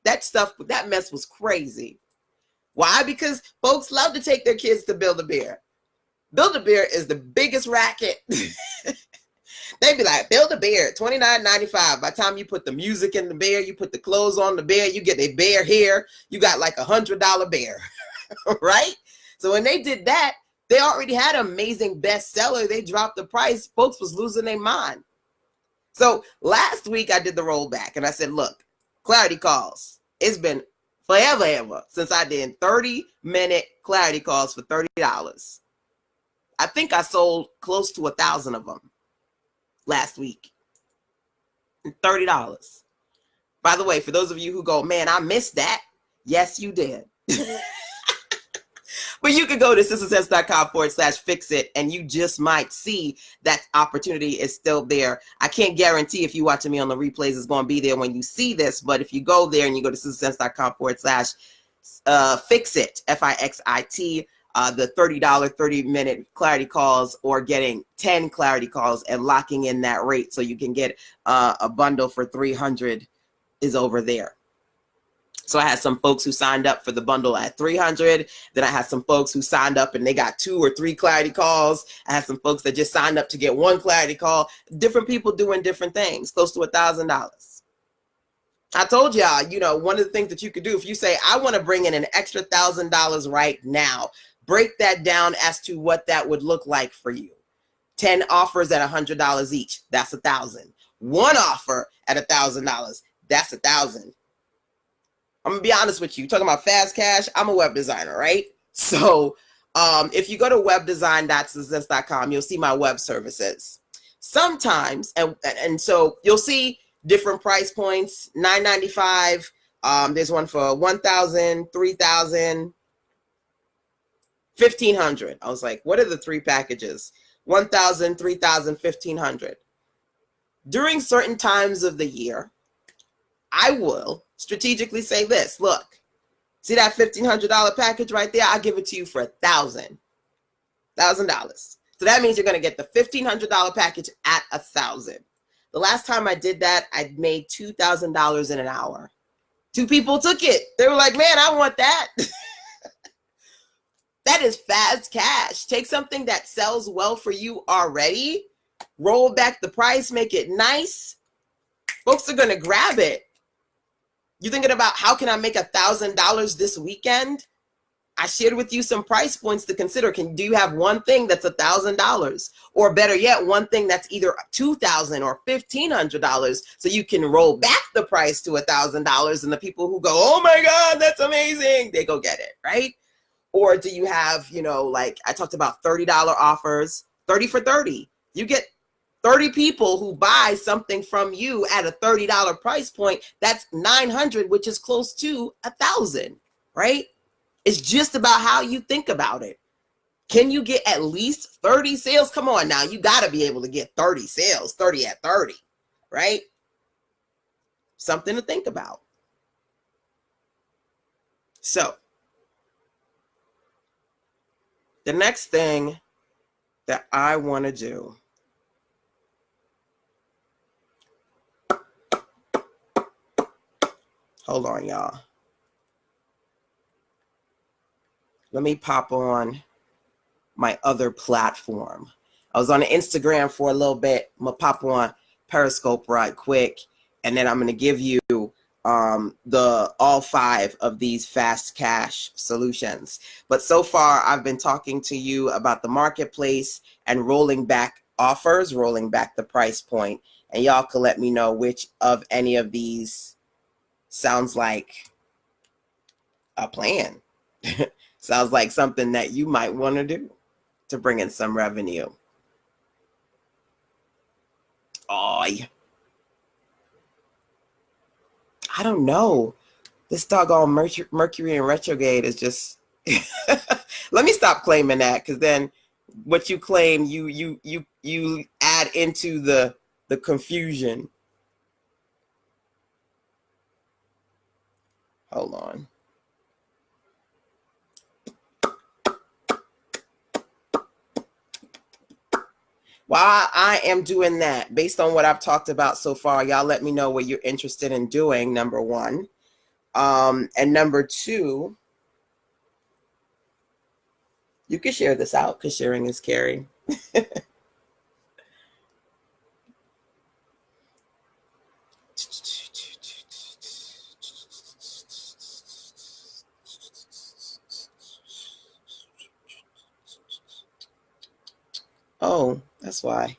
That stuff, that mess was crazy. Why? Because folks love to take their kids to Build-A-Bear. Build-A-Bear is the biggest racket. They'd be like, Build-A-Bear, $29.95. By the time you put the music in the bear, you put the clothes on the bear, you get a bear hair, you got like $100 bear, right? So when they did that, they already had an amazing bestseller. They dropped the price. Folks was losing their mind. So last week I did the rollback and I said, look, clarity calls. It's been forever since I did 30-minute clarity calls for $30. I think I sold close to 1,000 of them last week. $30. By the way, for those of you who go, man, I missed that. Yes, you did. But you can go to sistersense.com/fix-it and you just might see that opportunity is still there. I can't guarantee if you're watching me on the replays it's going to be there when you see this, but if you go there and you go to sistersense.com/fix-it, FIXIT, the $30 30-minute clarity calls or getting 10 clarity calls and locking in that rate so you can get a bundle for $300 is over there. So I had some folks who signed up for the bundle at $300. Then I had some folks who signed up and they got 2 or 3 clarity calls. I had some folks that just signed up to get 1 clarity call. Different people doing different things, close to $1,000. I told y'all, you know, one of the things that you could do if you say, I want to bring in an extra $1,000 right now, break that down as to what that would look like for you. 10 offers at $100 each. That's $1,000. 1 offer at $1,000. That's $1,000. I'm gonna be honest with you. Talking about fast cash, I'm a web designer, right? So if you go to webdesign.sistersense.com, you'll see my web services. Sometimes, and so you'll see different price points, $9.95. There's one for $1,000, $3,000, $1,500. I was like, what are the 3 packages? $1,000, $3,000, $1,500. During certain times of the year, I will strategically say this, look, see that $1,500 package right there? I'll give it to you for $1,000. So that means you're going to get the $1,500 package at $1,000. The last time I did that, I made $2,000 in an hour. 2 people took it. They were like, man, I want that. That is fast cash. Take something that sells well for you already, roll back the price, make it nice. Folks are going to grab it. You're thinking about how can I make $1,000 this weekend? I shared with you some price points to consider. Do you have one thing that's $1,000? Or better yet, one thing that's either $2,000 or $1,500 so you can roll back the price to $1,000 and the people who go, oh my God, that's amazing, they go get it, right? Or do you have, you know, like I talked about $30 offers, 30 for 30. You get 30 people who buy something from you at a $30 price point. That's 900, which is close to 1,000, right? It's just about how you think about it. Can you get at least 30 sales? Come on now, you got to be able to get 30 sales, 30 at 30, right? Something to think about. So the next thing that I want to do, hold on, y'all. Let me pop on my other platform. I was on Instagram for a little bit. I'm gonna pop on Periscope right quick, and then I'm gonna give you the all 5 of these fast cash solutions. But so far, I've been talking to you about the marketplace and rolling back offers, rolling back the price point, and y'all can let me know which of any of these sounds like a plan. Sounds like something that you might want to do to bring in some revenue. Oh, I don't know. This doggone Mercury in retrograde is just. Let me stop claiming that, because then what you claim, you add into the confusion. Hold on. While I am doing that, based on what I've talked about so far, y'all let me know what you're interested in doing, number 1. And number 2, you can share this out because sharing is caring. Oh, that's why.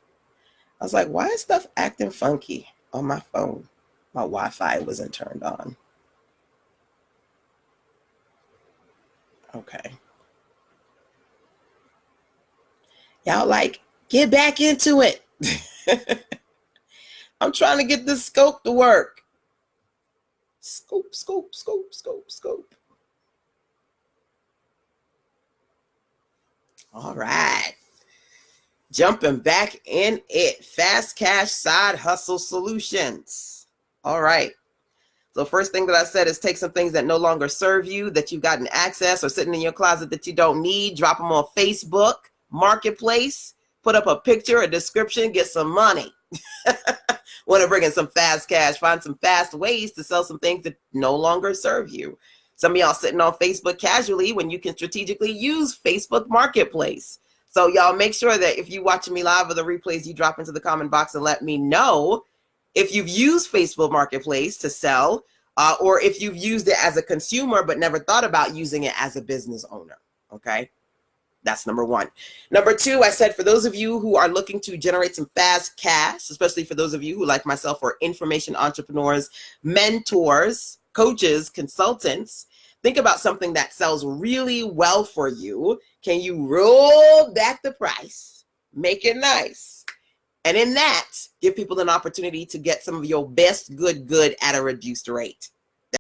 I was like, why is stuff acting funky on my phone? My Wi-Fi wasn't turned on. Okay. Y'all like, get back into it. I'm trying to get this scope to work. Scope, scope, scope, scope, scope. All right. Jumping back in it. Fast cash side hustle solutions. All right. So first thing that I said is take some things that no longer serve you, that you've gotten access or sitting in your closet that you don't need, drop them on Facebook Marketplace, put up a picture, a description, get some money. Want to bring in some fast cash, find some fast ways to sell some things that no longer serve you. Some of y'all sitting on Facebook casually when you can strategically use Facebook Marketplace. So y'all make sure that if you're watching me live or the replays, you drop into the comment box and let me know if you've used Facebook Marketplace to sell, or if you've used it as a consumer but never thought about using it as a business owner, okay? That's number 1. Number 2, I said for those of you who are looking to generate some fast cash, especially for those of you who, like myself, are information entrepreneurs, mentors, coaches, consultants, think about something that sells really well for you. Can you roll back the price, make it nice? And in that, give people an opportunity to get some of your best good at a reduced rate.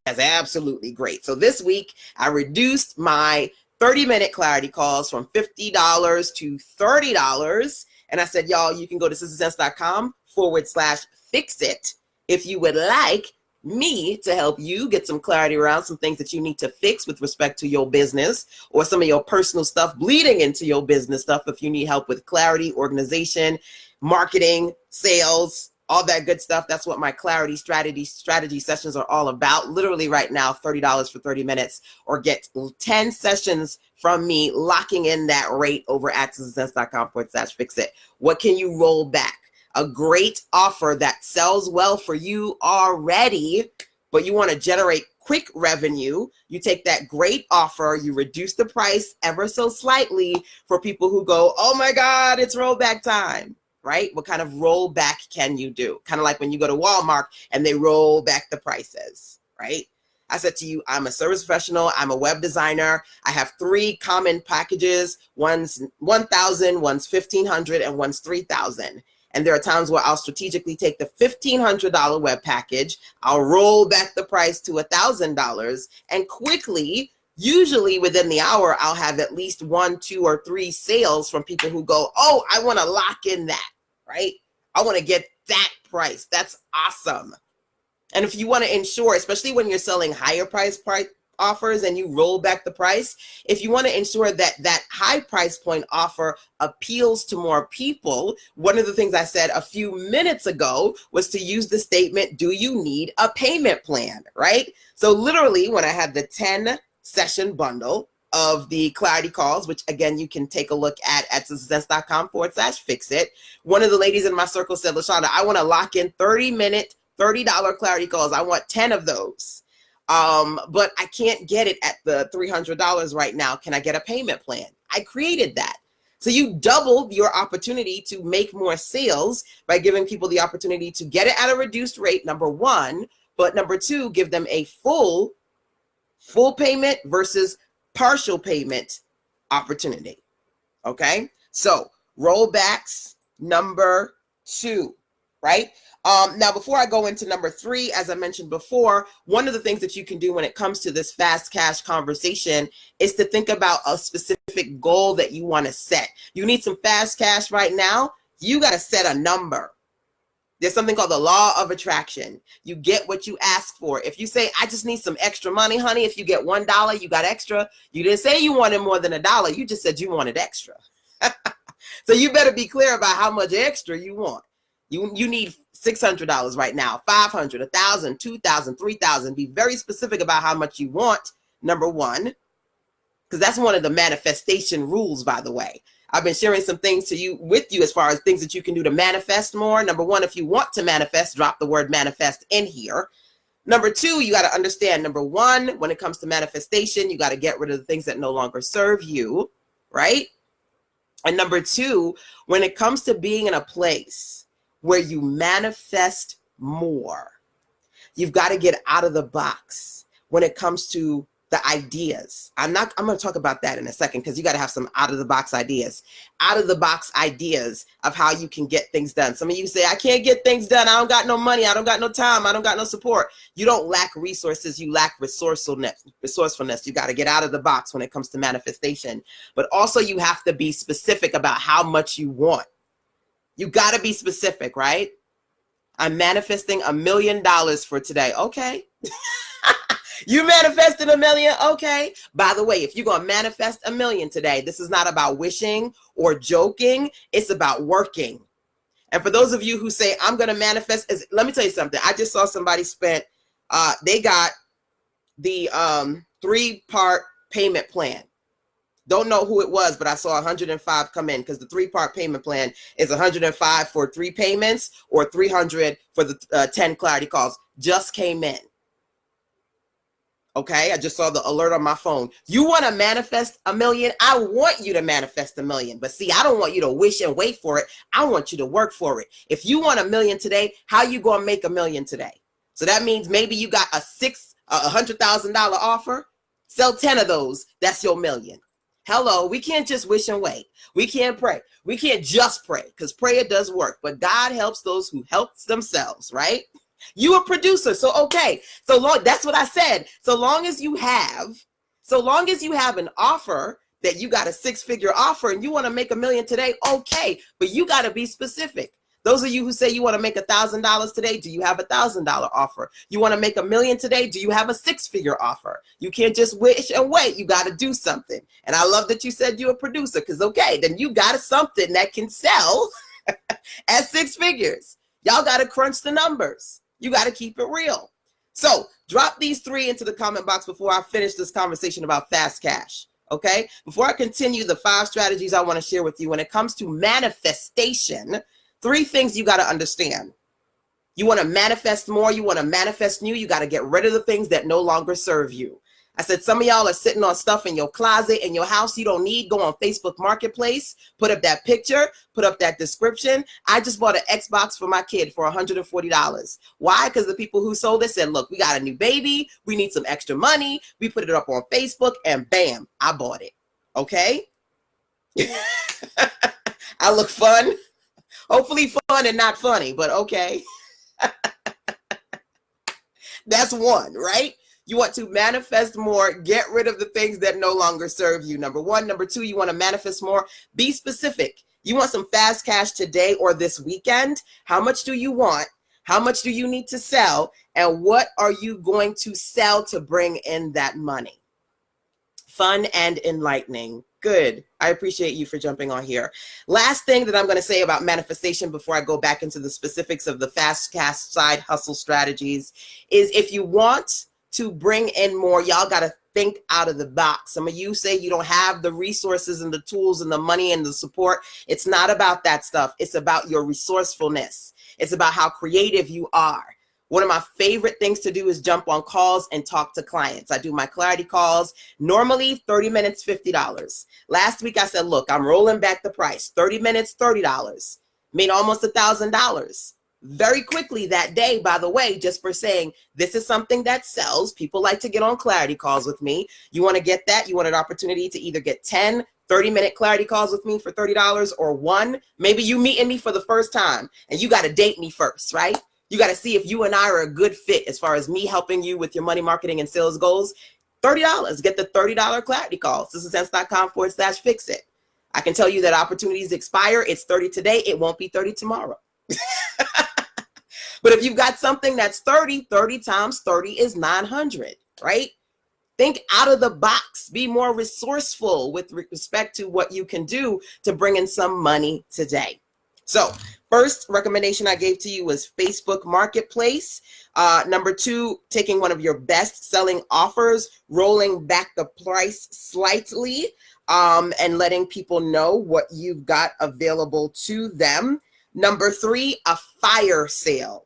That's absolutely great. So this week, I reduced my 30-minute clarity calls from $50 to $30. And I said, y'all, you can go to sistersense.com/fix-it if you would like me to help you get some clarity around some things that you need to fix with respect to your business, or some of your personal stuff bleeding into your business stuff. If you need help with clarity, organization, marketing, sales, all that good stuff, that's what my clarity strategy sessions are all about. Literally right now, $30 for 30 minutes, or get 10 sessions from me locking in that rate over at sistersense.com/fix-it. What can you roll back? A great offer that sells well for you already, but you want to generate quick revenue. You take that great offer, you reduce the price ever so slightly for people who go, oh my God, it's rollback time, right? What kind of rollback can you do? Kind of like when you go to Walmart and they roll back the prices, right? I said to you, I'm a service professional. I'm a web designer. I have 3 common packages. One's 1,000, one's 1,500, and one's 3,000. And there are times where I'll strategically take the $1,500 web package. I'll roll back the price to $1,000 and quickly, usually within the hour, I'll have at least 1, 2, or 3 sales from people who go, oh, I want to lock in that, right? I want to get that price. That's awesome. And if you want to ensure, especially when you're selling higher price offers and you roll back the price, if you want to ensure that that high price point offer appeals to more people, one of the things I said a few minutes ago was to use the statement, do you need a payment plan, right? So literally when I had the 10 session bundle of the clarity calls, which again, you can take a look at success.com/fix-it. One of the ladies in my circle said, LaShanda, I want to lock in 30-minute, $30 clarity calls. I want 10 of those. But I can't get it at the $300 right now. Can I get a payment plan? I created that. So you doubled your opportunity to make more sales by giving people the opportunity to get it at a reduced rate, number one, but number two, give them a full payment versus partial payment opportunity. Okay. So rollbacks, number 2, right? Now, before I go into number 3, as I mentioned before, one of the things that you can do when it comes to this fast cash conversation is to think about a specific goal that you want to set. You need some fast cash right now. You got to set a number. There's something called the law of attraction. You get what you ask for. If you say, I just need some extra money, honey, if you get $1, you got extra. You didn't say you wanted more than $1. You just said you wanted extra. So you better be clear about how much extra you want. You need $600 right now, $500, $1,000, $2,000, $3,000. Be very specific about how much you want, number one, because that's one of the manifestation rules, by the way. I've been sharing some things with you as far as things that you can do to manifest more. Number one, if you want to manifest, drop the word manifest in here. Number 2, you got to understand, number 1, when it comes to manifestation, you got to get rid of the things that no longer serve you, right? And number 2, when it comes to being in a place where you manifest more, you've got to get out of the box when it comes to the ideas. I'm going to talk about that in a second because you got to have some out of the box ideas of how you can get things done. Some of you say, I can't get things done. I don't got no money. I don't got no time. I don't got no support. You don't lack resources. You lack resourcefulness. You got to get out of the box when it comes to manifestation. But also you have to be specific about how much you want. You got to be specific, right? I'm manifesting $1 million for today. Okay. You manifested $1 million. Okay. By the way, if you're going to manifest $1 million today, this is not about wishing or joking. It's about working. And for those of you who say, I'm going to manifest, let me tell you something. I just saw somebody they got the 3-part payment plan. Don't know who it was, but I saw 105 come in because the 3-part payment plan is 105 for 3 payments or 300 for the 10 clarity calls. Just came in. Okay, I just saw the alert on my phone. You want to manifest $1 million? I want you to manifest $1 million. But see, I don't want you to wish and wait for it. I want you to work for it. If you want $1 million today, how you going to make $1 million today? So that means maybe you got a $100,000 offer. Sell 10 of those. That's your $1 million. Hello, we can't just wish and wait. We can't pray. We can't just pray because prayer does work. But God helps those who help themselves, right? You a producer, so okay. So long, that's what I said. So long as you have an offer that you got a 6-figure offer and you want to make $1 million today, okay. But you got to be specific. Those of you who say you want to make $1,000 today, do you have a $1,000 offer? You want to make $1 million today, do you have a 6-figure offer? You can't just wish and wait. You got to do something. And I love that you said you're a producer because okay, then you got something that can sell at 6 figures. Y'all got to crunch the numbers. You got to keep it real. So drop these 3 into the comment box before I finish this conversation about fast cash. Okay. Before I continue the 5 strategies I want to share with you when it comes to manifestation, 3 things you got to understand. You want to manifest more. You want to manifest new. You got to get rid of the things that no longer serve you. I said, some of y'all are sitting on stuff in your closet, in your house you don't need. Go on Facebook Marketplace, put up that picture, put up that description. I just bought an Xbox for my kid for $140. Why? Because the people who sold it said, look, we got a new baby. We need some extra money. We put it up on Facebook and bam, I bought it. Okay. I look fun. Hopefully fun and not funny, but okay. That's one, right? You want to manifest more, get rid of the things that no longer serve you. Number one. Number two, you want to manifest more. Be specific. You want some fast cash today or this weekend. How much do you want? How much do you need to sell? And what are you going to sell to bring in that money? Fun and enlightening. Good. I appreciate you for jumping on here. Last thing that I'm going to say about manifestation before I go back into the specifics of the fast cash side hustle strategies is if you want to bring in more, y'all got to think out of the box. Some of you say you don't have the resources and the tools and the money and the support. It's not about that stuff. It's about your resourcefulness. It's about how creative you are. One of my favorite things to do is jump on calls and talk to clients. I do my clarity calls, normally 30 minutes, $50. Last week I said, look, I'm rolling back the price, 30 minutes, $30. Made almost $1,000. Very quickly that day, by the way, just for saying, this is something that sells. People like to get on clarity calls with me. You want to get that? You want an opportunity to either get 10, 30-minute clarity calls with me for $30 or one. Maybe you meeting me for the first time and you got to date me first, right? You got to see if you and I are a good fit as far as me helping you with your money marketing and sales goals. $30. Get the $30 clarity call. sistersense.com/fix it. I can tell you that opportunities expire. It's 30 today. It won't be 30 tomorrow. But if you've got something that's 30 times 30 is 900, right? Think out of the box. Be more resourceful with respect to what you can do to bring in some money today. So first recommendation I gave to you was Facebook Marketplace. Number two, taking one of your best selling offers, rolling back the price slightly, and letting people know what you've got available to them. Number three, a fire sale.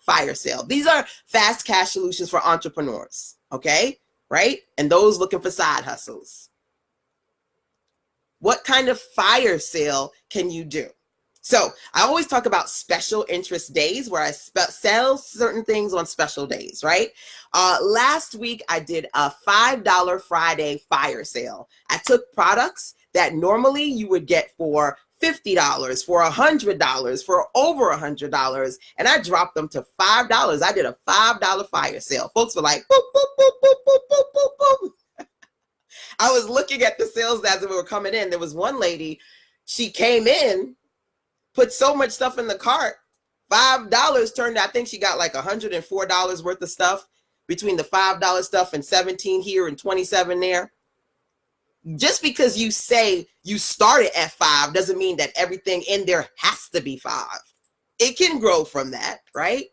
Fire sale. These are fast cash solutions for entrepreneurs. Okay, right? And those looking for side hustles. What kind of fire sale can you do? So I always talk about special interest days where I sell certain things on special days, right? Last week I did a $5 Friday fire sale. I took products that normally you would get for $50, for $100, for over $100, and I dropped them to $5. I did a $5 fire sale. Folks were like, boop, boop, boop, boop, boop, boop, boop, boop. I was looking at the sales as they were coming in. There was one lady, she came in, put so much stuff in the cart, $5 turned out, I think she got like $104 worth of stuff between the $5 stuff and 17 here and 27 there. Just because you say you started at 5 doesn't mean that everything in there has to be 5. It can grow from that, right?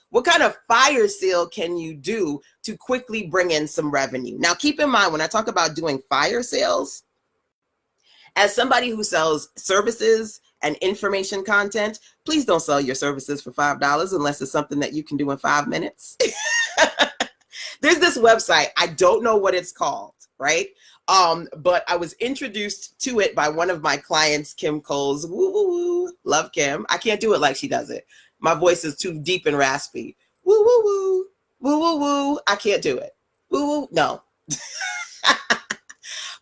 What kind of fire sale can you do to quickly bring in some revenue? Now, keep in mind, when I talk about doing fire sales, as somebody who sells services and information content, please don't sell your services for $5 unless it's something that you can do in 5 minutes. There's this website, I don't know what it's called, right? But I was introduced to it by one of my clients, Kim Coles. Woo, woo, woo. Love Kim. I can't do it like she does it. My voice is too deep and raspy. Woo, woo, woo. Woo, woo, woo. I can't do it. Woo, woo. No.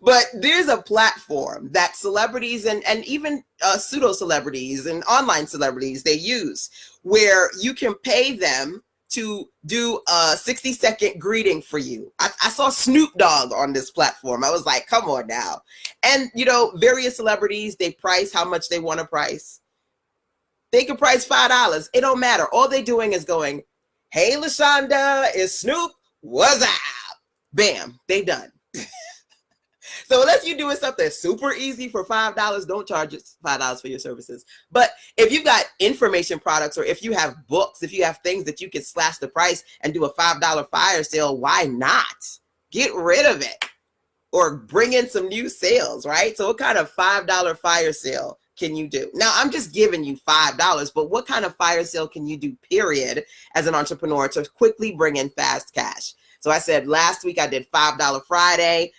But there's a platform that celebrities and even pseudo celebrities and online celebrities, they use where you can pay them to do a 60-second greeting for you. I saw Snoop Dogg on this platform. I was like, come on now. And, you know, various celebrities, they price how much they want to price. They can price $5. It don't matter. All they're doing is going, hey, LaShanda, it's Snoop. What's up? Bam, they done. So unless you're doing something super easy for $5, don't charge $5 for your services. But if you've got information products, or if you have books, if you have things that you can slash the price and do a $5 fire sale, why not? Get rid of it or bring in some new sales, right? So what kind of $5 fire sale can you do? Now, I'm just giving you $5, but what kind of fire sale can you do, period, as an entrepreneur to quickly bring in fast cash? So I said last week I did $5 Friday.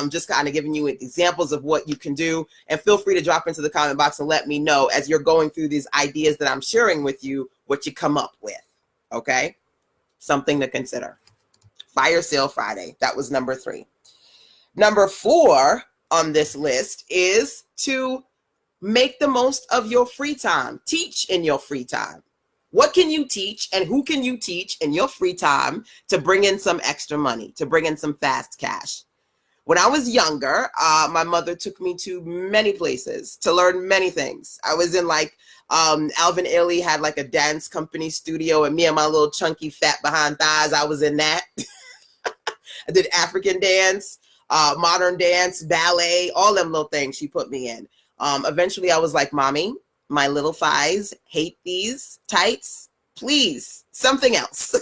Just kind of giving you examples of what you can do. And feel free to drop into the comment box and let me know as you're going through these ideas that I'm sharing with you, what you come up with. Okay? Something to consider. Fire Sale Friday. That was number 3. Number 4 on this list is to make the most of your free time. Teach in your free time. What can you teach and who can you teach in your free time to bring in some extra money, to bring in some fast cash? When I was younger, my mother took me to many places to learn many things. I was in like, Alvin Ailey had like a dance company studio, and me and my little chunky fat behind thighs, I was in that. I did African dance, modern dance, ballet, all them little things she put me in. Eventually I was like, Mommy, my little thighs hate these tights. Please, something else.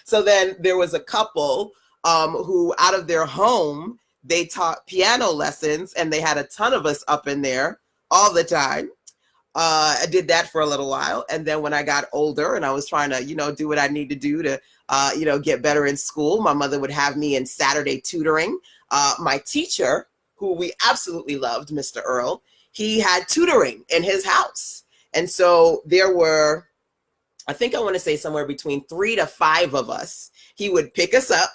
So then there was a couple who out of their home, they taught piano lessons, and they had a ton of us up in there all the time. I did that for a little while. And then when I got older and I was trying to, do what I need to do to, get better in school, my mother would have me in Saturday tutoring. My teacher, who we absolutely loved, Mr. Earl, he had tutoring in his house. And so there were, I think I want to say somewhere between 3 to 5 of us. He would pick us up.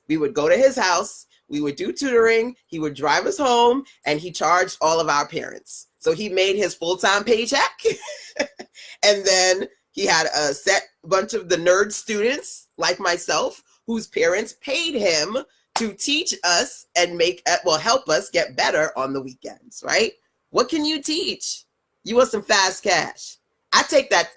We would go to his house, we would do tutoring, he would drive us home, and he charged all of our parents. So he made his full-time paycheck. And then he had a set bunch of the nerd students like myself, whose parents paid him to teach us and help us get better on the weekends, right? What can you teach? You want some fast cash? I took that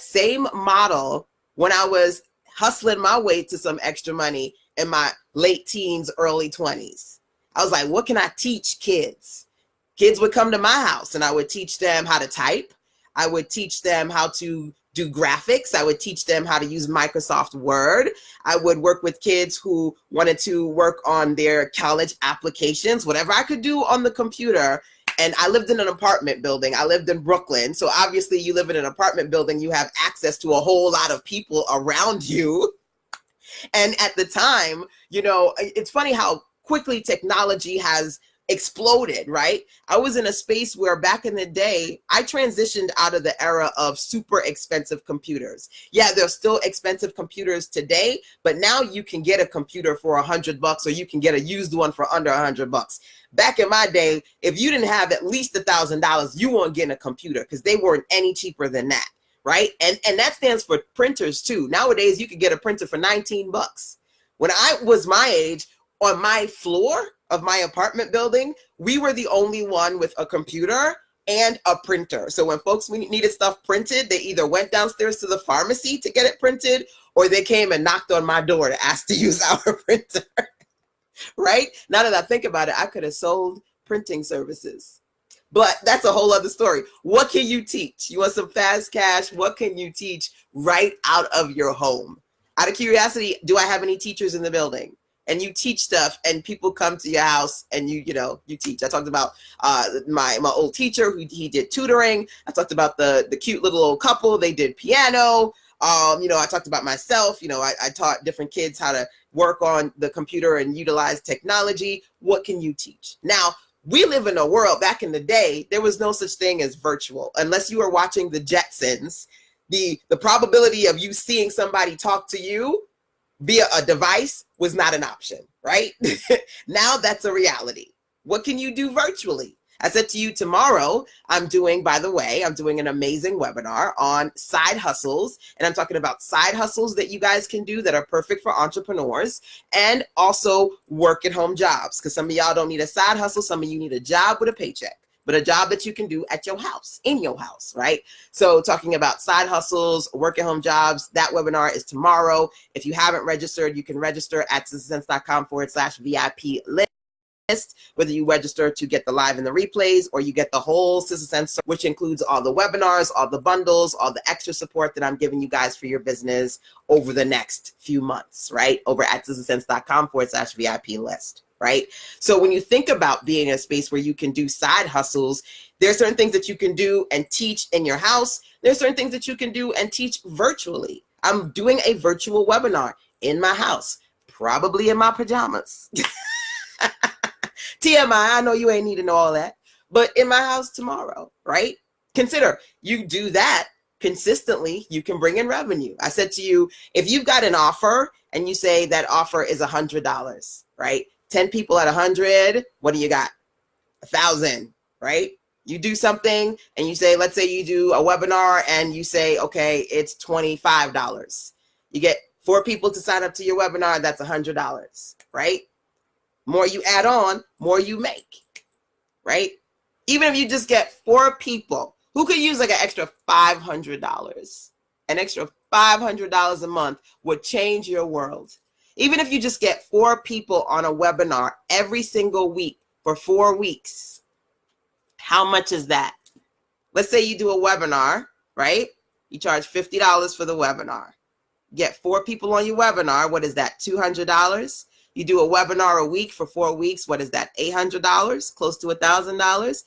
same model when I was hustling my way to some extra money in my late teens, early 20s. I was like, what can I teach kids? Kids would come to my house and I would teach them how to type. I would teach them how to do graphics. I would teach them how to use Microsoft Word. I would work with kids who wanted to work on their college applications, whatever I could do on the computer. And I lived in an apartment building. I lived in Brooklyn. So obviously you live in an apartment building, you have access to a whole lot of people around you. And at the time, it's funny how quickly technology has exploded, right? I was in a space where back in the day, I transitioned out of the era of super expensive computers. Yeah, there's still expensive computers today, but now you can get a computer for $100 or you can get a used one for under $100. Back in my day, if you didn't have at least $1,000, you weren't getting a computer because they weren't any cheaper than that, right? And that stands for printers too. Nowadays, you could get a printer for $19. When I was my age, on my floor of my apartment building, we were the only one with a computer and a printer. So when folks needed stuff printed, they either went downstairs to the pharmacy to get it printed, or they came and knocked on my door to ask to use our printer. Right? Now that I think about it, I could have sold printing services. But that's a whole other story. What can you teach? You want some fast cash? What can you teach right out of your home? Out of curiosity, do I have any teachers in the building? And you teach stuff and people come to your house and you teach. I talked about my old teacher who he did tutoring. I talked about the cute little old couple. They did piano. I talked about myself. I taught different kids how to work on the computer and utilize technology. What can you teach? Now, we live in a world, back in the day, there was no such thing as virtual. Unless you were watching the Jetsons, the probability of you seeing somebody talk to you via a device was not an option, right? Now that's a reality. What can you do virtually? I said to you tomorrow, I'm doing an amazing webinar on side hustles. And I'm talking about side hustles that you guys can do that are perfect for entrepreneurs, and also work at home jobs. Because some of y'all don't need a side hustle. Some of you need a job with a paycheck, but a job that you can do at your house, in your house, right? So talking about side hustles, work at home jobs, that webinar is tomorrow. If you haven't registered, you can register at sistersense.com/VIP list, whether you register to get the live and the replays, or you get the whole Sister Sense, which includes all the webinars, all the bundles, all the extra support that I'm giving you guys for your business over the next few months, right? Over at sistersense.com/VIP list. Right? So when you think about being in a space where you can do side hustles, there's certain things that you can do and teach in your house. There's certain things that you can do and teach virtually. I'm doing a virtual webinar in my house, probably in my pajamas. TMI, I know you ain't need to know all that, but in my house tomorrow, right? Consider you do that consistently, you can bring in revenue. I said to you, if you've got an offer and you say that offer is $100, right? 10 people at 100, what do you got? 1,000, right? You do something and you say, let's say you do a webinar and you say, okay, it's $25. You get 4 people to sign up to your webinar, that's $100, right? More you add on, more you make, right? Even if you just get 4 people who could use like an extra $500, an extra $500 a month would change your world. Even if you just get 4 people on a webinar every single week for 4 weeks, how much is that? Let's say you do a webinar, right? You charge $50 for the webinar. Get 4 people on your webinar. What is that? $200. You do a webinar a week for 4 weeks. What is that? $800, close to $1,000.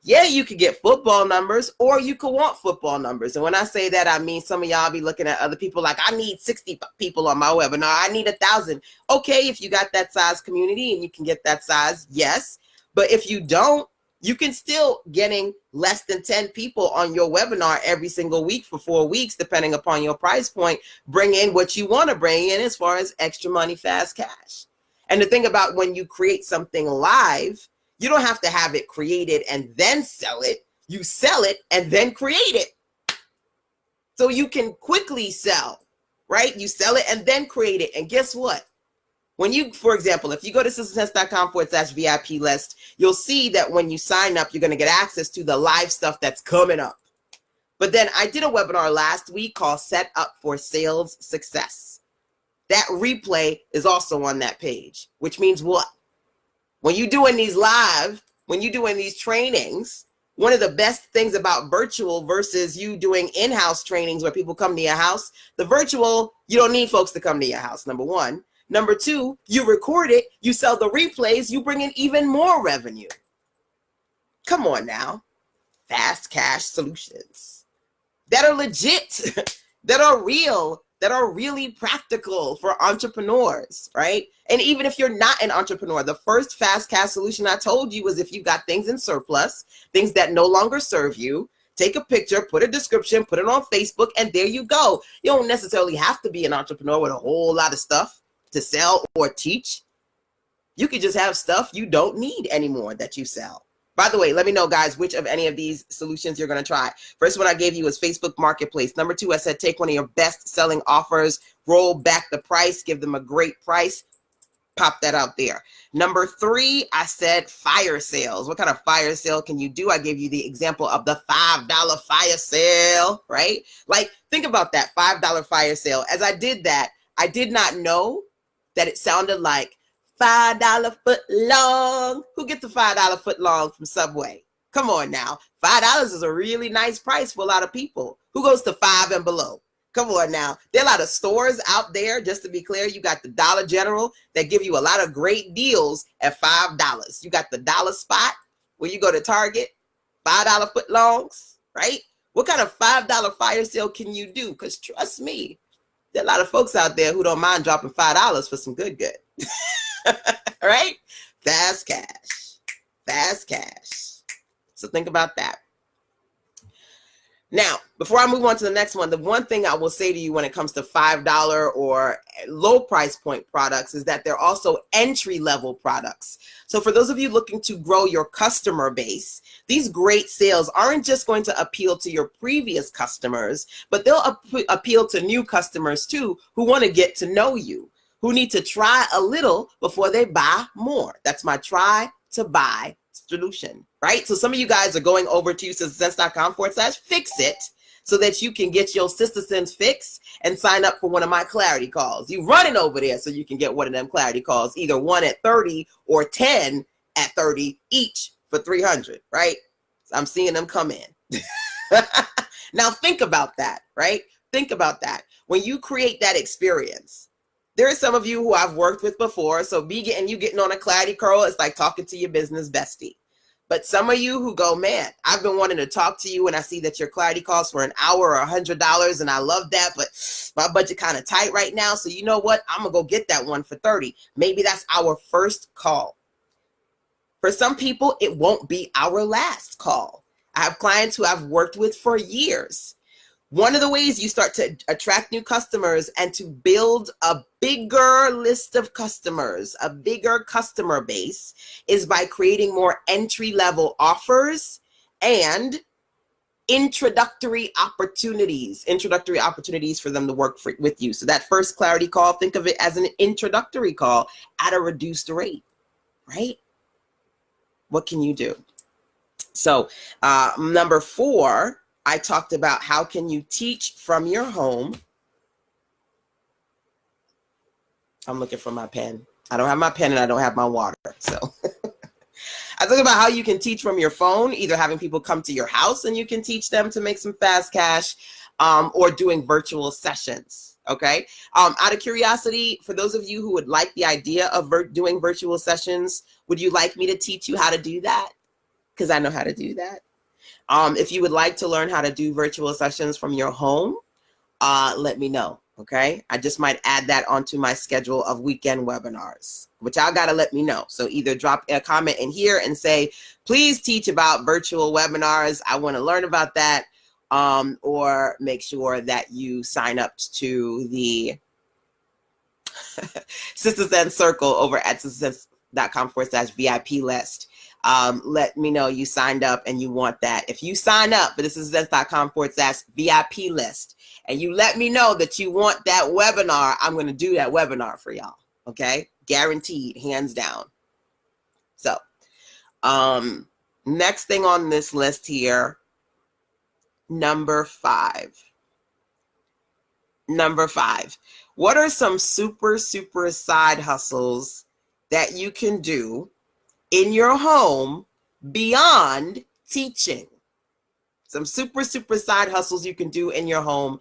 Yeah, you could get football numbers or you could want football numbers. And when I say that, I mean some of y'all be looking at other people like, I need 60 people on my webinar. I need 1,000. Okay, if you got that size community and you can get that size, yes. But if you don't, you can still getting less than 10 people on your webinar every single week for 4 weeks, depending upon your price point, bring in what you want to bring in as far as extra money, fast cash. And the thing about when you create something live, you don't have to have it created and then sell it. You sell it and then create it. So you can quickly sell, right? You sell it and then create it. And guess what? When you, for example, if you go to sistersense.com/VIP list, you'll see that when you sign up, you're going to get access to the live stuff that's coming up. But then I did a webinar last week called Set Up for Sales Success. That replay is also on that page, which means what? When you're doing these live, when you're doing these trainings, one of the best things about virtual versus you doing in-house trainings where people come to your house, the virtual, you don't need folks to come to your house, number one. Number two, you record it, you sell the replays, you bring in even more revenue. Come on now. Fast cash solutions that are legit, that are real, that are really practical for entrepreneurs, right? And even if you're not an entrepreneur, the first fast cash solution I told you was if you've got things in surplus, things that no longer serve you, take a picture, put a description, put it on Facebook, and there you go. You don't necessarily have to be an entrepreneur with a whole lot of stuff to sell or teach. You could just have stuff you don't need anymore that you sell. By the way, let me know, guys, which of any of these solutions you're going to try. First one I gave you was Facebook Marketplace. Number 2, I said take one of your best-selling offers, roll back the price, give them a great price, pop that out there. Number 3, I said fire sales. What kind of fire sale can you do? I gave you the example of the $5 fire sale, right? Like, think about that $5 fire sale. As I did that, I did not know that it sounded like $5 foot long. Who gets a $5 foot long from Subway? Come on now. $5 is a really nice price for a lot of people. Who goes to 5 and below? Come on now. There are a lot of stores out there, just to be clear. You got the Dollar General that give you a lot of great deals at $5. You got the Dollar Spot where you go to Target, $5 foot longs, right? What kind of $5 fire sale can you do? Because trust me, there are a lot of folks out there who don't mind dropping $5 for some good. All right? Fast cash. Fast cash. So think about that. Now, before I move on to the next one, the one thing I will say to you when it comes to $5 or low price point products is that they're also entry-level products. So for those of you looking to grow your customer base, these great sales aren't just going to appeal to your previous customers, but they'll appeal to new customers too who want to get to know you, who need to try a little before they buy more. That's my try to buy solution, right? So some of you guys are going over to sistersense.com/fix-it so that you can get your Sister Sense fix and sign up for one of my clarity calls. You running over there so you can get one of them clarity calls, either one at 30 or 10 at 30 each for 300, right? So I'm seeing them come in. Now think about that, right? Think about that. When you create that experience, there are some of you who I've worked with before, so getting on a clarity call is like talking to your business bestie. But some of you who go, man, I've been wanting to talk to you and I see that your clarity calls for an hour or $100 and I love that, but my budget kind of tight right now. So you know what? I'm going to go get that one for 30. Maybe that's our first call. For some people, it won't be our last call. I have clients who I've worked with for years. One of the ways you start to attract new customers and to build a bigger list of customers, a bigger customer base, is by creating more entry-level offers and introductory opportunities for them to work with you. So that first clarity call, think of it as an introductory call at a reduced rate, right? What can you do? So number 4, I talked about how can you teach from your home. I'm looking for my pen. I don't have my pen and I don't have my water. So I talked about how you can teach from your phone, either having people come to your house and you can teach them to make some fast cash, or doing virtual sessions. Okay. Out of curiosity, for those of you who would like the idea of doing virtual sessions, would you like me to teach you how to do that? Because I know how to do that. If you would like to learn how to do virtual sessions from your home, let me know, okay? I just might add that onto my schedule of weekend webinars, which y'all gotta let me know. So either drop a comment in here and say, please teach about virtual webinars. I wanna learn about that. Or make sure that you sign up to the Sisters and Circle over at sisterscom/VIP list. Let me know you signed up and you want that. If you sign up for the sisterscom/VIP list and you let me know that you want that webinar, I'm going to do that webinar for y'all. Okay. Guaranteed, hands down. So, next thing on this list here, number 5. What are some super side hustles that you can do in your home beyond teaching? Some super side hustles you can do in your home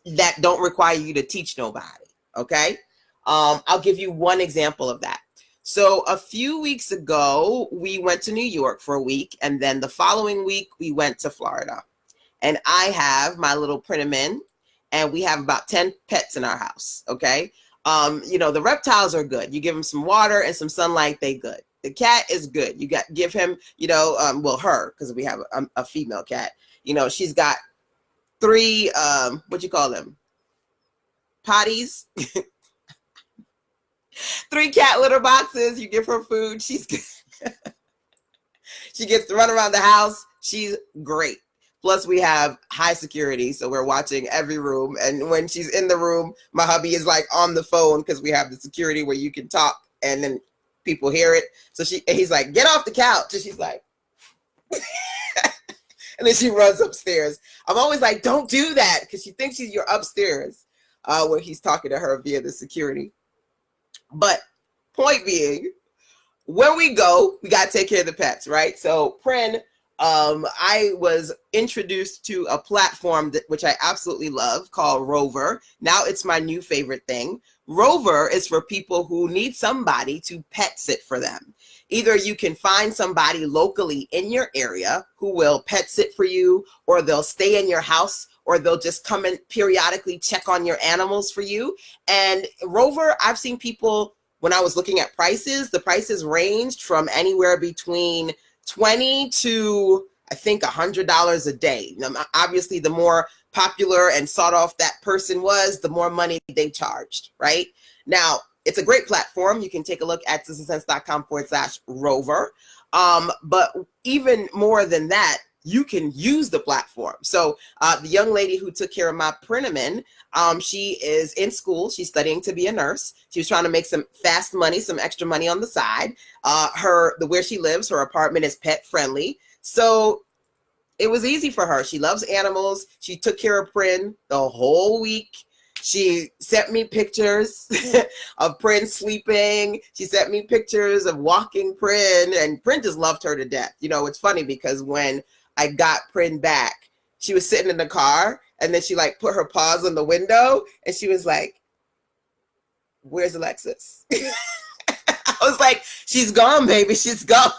that don't require you to teach nobody, okay? I'll give you one example of that. So a few weeks ago, we went to New York for a week, and then the following week, we went to Florida. And I have my little Printerman, and we have about 10 pets in our house, okay? You know, the reptiles are good. You give them some water and some sunlight, they good. The cat is good. You give him, you know, well, her, because we have a female cat. You know, she's got 3, what you call them? Potties. 3 cat litter boxes. You give her food. She's good. She gets to run around the house. She's great. Plus, we have high security, so we're watching every room. And when she's in the room, my hubby is like on the phone because we have the security where you can talk and then people hear it. So he's like, get off the couch. And she's like, and then she runs upstairs. I'm always like, don't do that, because she thinks you're upstairs where he's talking to her via the security. But point being, when we go, we got to take care of the pets, right? So Prin, I was introduced to a platform which I absolutely love called Rover. Now it's my new favorite thing. Rover is for people who need somebody to pet sit for them. Either you can find somebody locally in your area who will pet sit for you, or they'll stay in your house, or they'll just come and periodically check on your animals for you. And Rover, I've seen people, when I was looking at prices, the prices ranged from anywhere between $20 to I think $100 a day. Obviously, the more popular and sought off that person was, the more money they charged, right? Now, it's a great platform. You can take a look at sistersense.com/Rover. But even more than that, you can use the platform. So the young lady who took care of my Printerman, she is in school. She's studying to be a nurse. She was trying to make some fast money, some extra money on the side. Where she lives, her apartment is pet friendly. So it was easy for her. She loves animals. She took care of Prin the whole week. She sent me pictures of Prin sleeping. She sent me pictures of walking Prin, and Prin just loved her to death. You know, it's funny because when I got Prin back, she was sitting in the car, and then she like put her paws on the window, and she was like, "Where's Alexis?" I was like, "She's gone, baby. She's gone."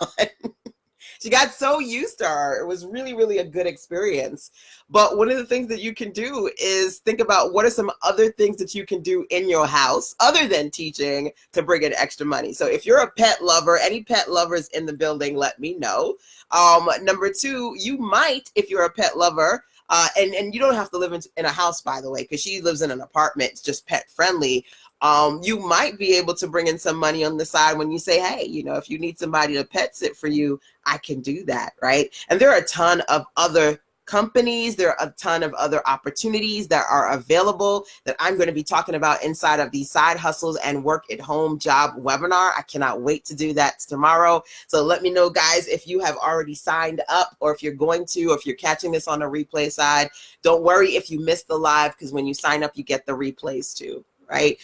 She got so used to her. It was really, really a good experience. But one of the things that you can do is think about what are some other things that you can do in your house other than teaching to bring in extra money. So if you're a pet lover, any pet lovers in the building, let me know. Number two, you might, if you're a pet lover, and you don't have to live in a house, by the way, because she lives in an apartment. It's just pet friendly. You might be able to bring in some money on the side when you say, hey, you know, if you need somebody to pet sit for you, I can do that, right? And there are a ton of other companies, there are a ton of other opportunities that are available that I'm going to be talking about inside of the Side Hustles and Work at Home Job webinar. I cannot wait to do that tomorrow. So let me know, guys, if you have already signed up or if you're going to, or if you're catching this on the replay side. Don't worry if you missed the live, because when you sign up, you get the replays too. Right?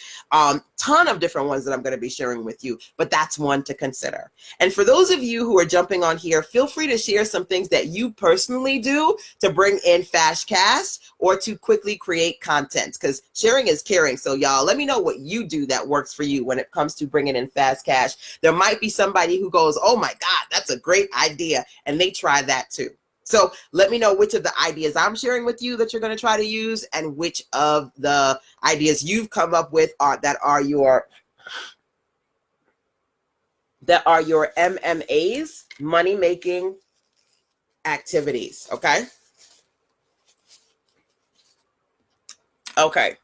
Ton of different ones that I'm going to be sharing with you, but that's one to consider. And for those of you who are jumping on here, feel free to share some things that you personally do to bring in fast cash or to quickly create content, because sharing is caring. So y'all, let me know what you do that works for you when it comes to bringing in fast cash. There might be somebody who goes, oh my God, that's a great idea, and they try that too. So let me know which of the ideas I'm sharing with you that you're going to try to use, and which of the ideas you've come up with that are your MMAs, money making activities. Okay. Okay.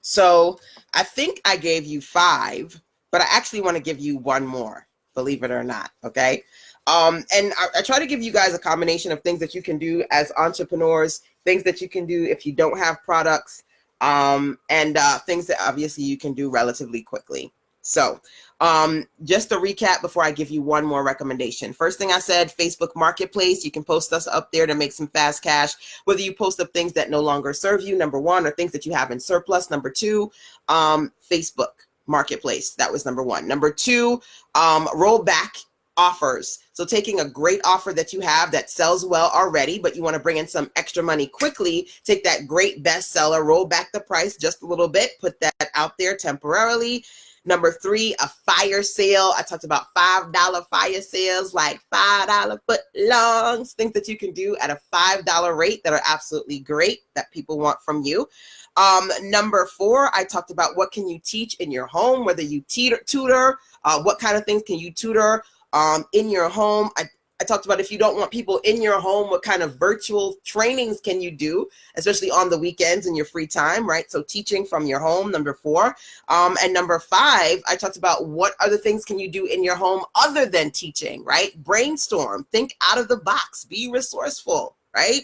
So I think I gave you 5, but I actually want to give you one more, believe it or not. Okay. And I try to give you guys a combination of things that you can do as entrepreneurs, things that you can do if you don't have products, and things that obviously you can do relatively quickly. So just to recap before I give you one more recommendation. First thing I said, Facebook Marketplace. You can post us up there to make some fast cash, whether you post up things that no longer serve you, number one, or things that you have in surplus, number two. Facebook Marketplace, that was number one. Number two, roll back offers. So taking a great offer that you have that sells well already, but you want to bring in some extra money quickly, take that great bestseller, roll back the price just a little bit, put that out there temporarily. Number three, a fire sale. I talked about $5 fire sales, like $5 foot longs, things that you can do at a $5 rate that are absolutely great that people want from you. Number four, I talked about what can you teach in your home, whether you tutor, what kind of things can you tutor in your home. I talked about if you don't want people in your home, what kind of virtual trainings can you do, especially on the weekends in your free time, right? So teaching from your home, number four. And number five, I talked about what other things can you do in your home other than teaching, right? Brainstorm, think out of the box, be resourceful, right?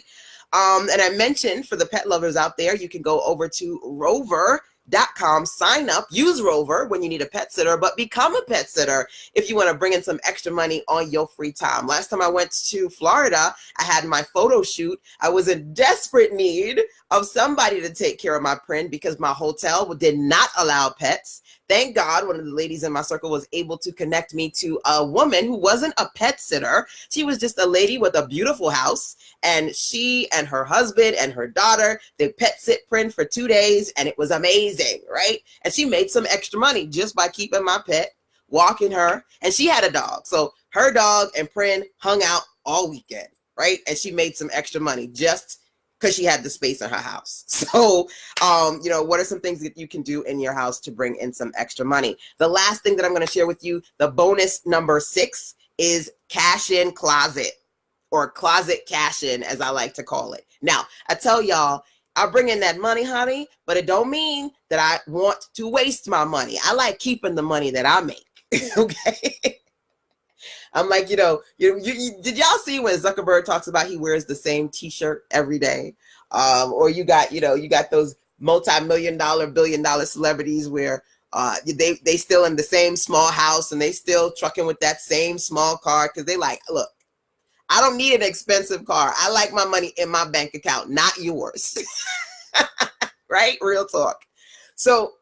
And I mentioned for the pet lovers out there, you can go over to Rover.com, sign up, use Rover when you need a pet sitter, but become a pet sitter if you want to bring in some extra money on your free time. Last time I went to Florida, I had my photo shoot. I was in desperate need of somebody to take care of my print because my hotel did not allow pets. Thank God one of the ladies in my circle was able to connect me to a woman who wasn't a pet sitter. She was just a lady with a beautiful house, and she and her husband and her daughter, they pet sit Prin for 2 days, and it was amazing, right? And she made some extra money just by keeping my pet, walking her, and she had a dog. So her dog and Prin hung out all weekend, right? And she made some extra money just because she had the space in her house. So, what are some things that you can do in your house to bring in some extra money? The last thing that I'm going to share with you, the bonus number 6, is cash in closet, or closet cash in, as I like to call it. Now, I tell y'all, I'll bring in that money, honey, but it don't mean that I want to waste my money. I like keeping the money that I make. Okay. I'm like, did y'all see when Zuckerberg talks about he wears the same t-shirt every day? Or you got those multi-million-dollar, billion-dollar celebrities where they still in the same small house and they still trucking with that same small car because they like, look, I don't need an expensive car. I like my money in my bank account, not yours. Right? Real talk. So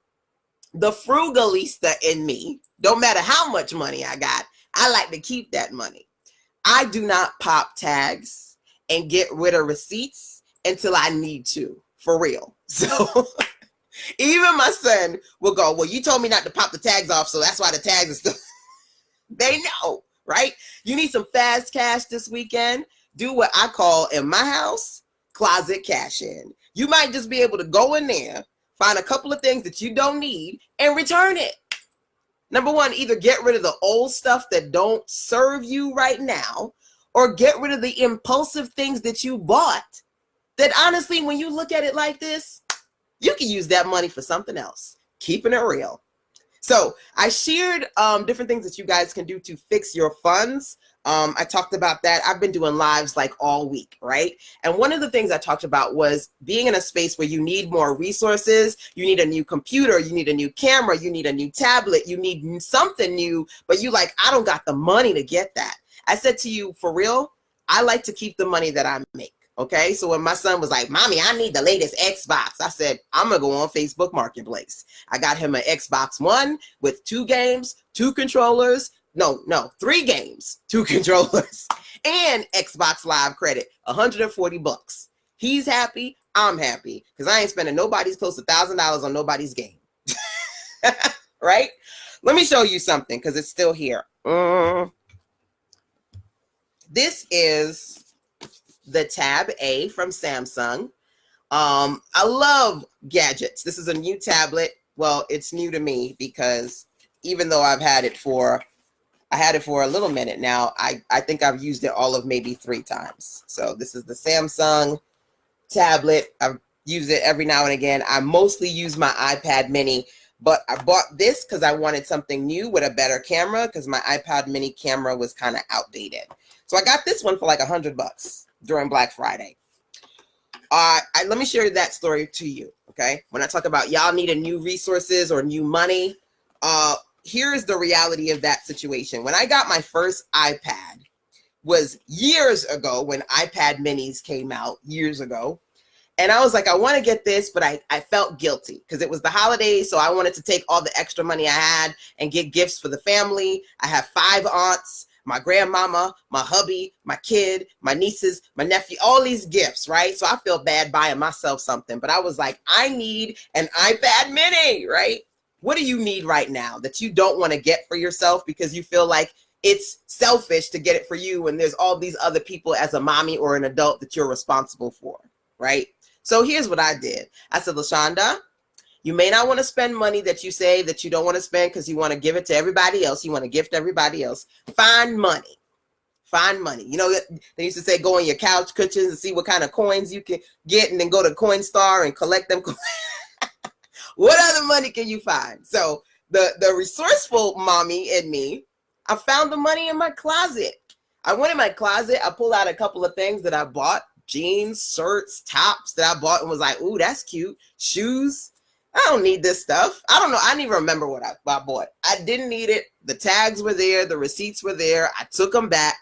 the frugalista in me, don't matter how much money I got, I like to keep that money. I do not pop tags and get rid of receipts until I need to, for real. So even my son will go, well, you told me not to pop the tags off, so that's why the tags are still. They know, right? You need some fast cash this weekend. Do what I call in my house, closet cash in. You might just be able to go in there, find a couple of things that you don't need and return it. Number one, either get rid of the old stuff that don't serve you right now, or get rid of the impulsive things that you bought that honestly, when you look at it like this, you can use that money for something else. Keeping it real. So I shared different things that you guys can do to fix your funds. I talked about that. I've been doing lives like all week, right? And one of the things I talked about was being in a space where you need more resources. You need a new computer. You need a new camera. You need a new tablet. You need something new, but you like, I don't got the money to get that. I said to you, for real, I like to keep the money that I make. Okay, so when my son was like, Mommy, I need the latest Xbox, I said, I'm going to go on Facebook Marketplace. I got him an Xbox One with 2 games, 2 controllers. No, 3 games, 2 controllers, and Xbox Live credit, $140. He's happy. I'm happy because I ain't spending nobody's close to $1,000 on nobody's game. Right? Let me show you something because it's still here. This is the Tab A from Samsung. I love gadgets. This is a new tablet. Well, it's new to me because even though I had it for a little minute now, I think I've used it all of maybe 3 times. So this is the Samsung tablet. I've used it every now and again. I mostly use my iPad mini, but I bought this because I wanted something new with a better camera because my iPad mini camera was kind of outdated. So I got this one for like $100 during Black Friday. Let me share that story to you, okay? When I talk about y'all needing new resources or new money, here's the reality of that situation. When I got my first iPad was years ago when iPad minis came out years ago. And I was like, I want to get this, but I felt guilty because it was the holidays. So I wanted to take all the extra money I had and get gifts for the family. I have 5 aunts, my grandmama, my hubby, my kid, my nieces, my nephew, all these gifts, right? So I feel bad buying myself something, but I was like, I need an iPad mini, right? What do you need right now that you don't want to get for yourself because you feel like it's selfish to get it for you and there's all these other people as a mommy or an adult that you're responsible for, right? So here's what I did. I said, LaShanda, you may not want to spend money that you say that you don't want to spend because you want to give it to everybody else. You want to gift everybody else. Find money. Find money. You know, they used to say, go on your couch cushions and see what kind of coins you can get and then go to Coinstar and collect them. What other money can you find? So the resourceful mommy in me, I found the money in my closet. I went in my closet. I pulled out a couple of things that I bought, jeans, shirts, tops that I bought and was like, ooh, that's cute. Shoes. I don't need this stuff. I don't know. I don't even remember what I bought. I didn't need it. The tags were there. The receipts were there. I took them back.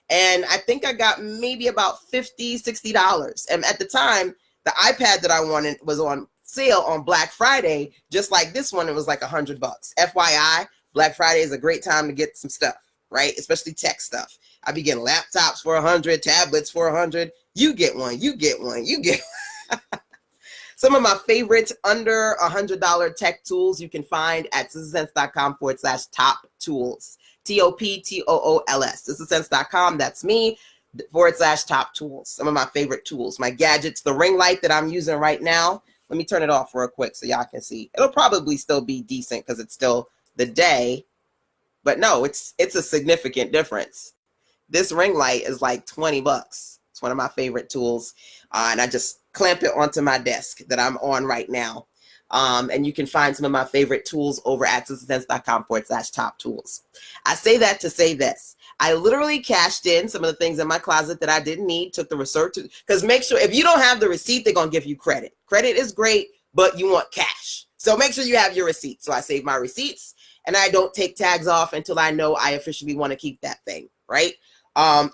And I think I got maybe about $50, $60. And at the time, the iPad that I wanted was on sale on Black Friday, just like this one. It was like $100. FYI, Black Friday is a great time to get some stuff, right? Especially tech stuff. I be getting laptops for $100, tablets for $100. You get one, you get one, you get one. Some of my favorite under $100 tech tools you can find at sistersense.com/top tools. TOPTOOLS. Sistersense.com, that's me, /top tools. Some of my favorite tools, my gadgets, the ring light that I'm using right now. Let me turn it off real quick so y'all can see. It'll probably still be decent because it's still the day, but no, it's a significant difference. This ring light is like $20. It's one of my favorite tools. And I just clamp it onto my desk that I'm on right now. And you can find some of my favorite tools over at sistersense.com/top tools. I say that to say this. I literally cashed in some of the things in my closet that I didn't need, took the receipt, because make sure if you don't have the receipt, they're going to give you credit. Credit is great, but you want cash. So make sure you have your receipt. So I save my receipts and I don't take tags off until I know I officially want to keep that thing, right?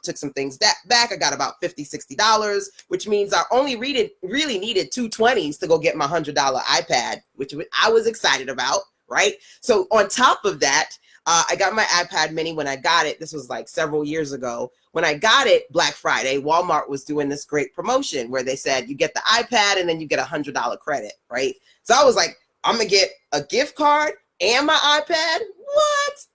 Took some things back. I got about $50, $60, which means I only really needed 2 20s to go get my $100 iPad, which I was excited about, right? So on top of that, I got my iPad mini when I got it. This was like several years ago. When I got it, Black Friday, Walmart was doing this great promotion where they said you get the iPad and then you get $100 credit, right? So I was like, I'm going to get a gift card and my iPad? What?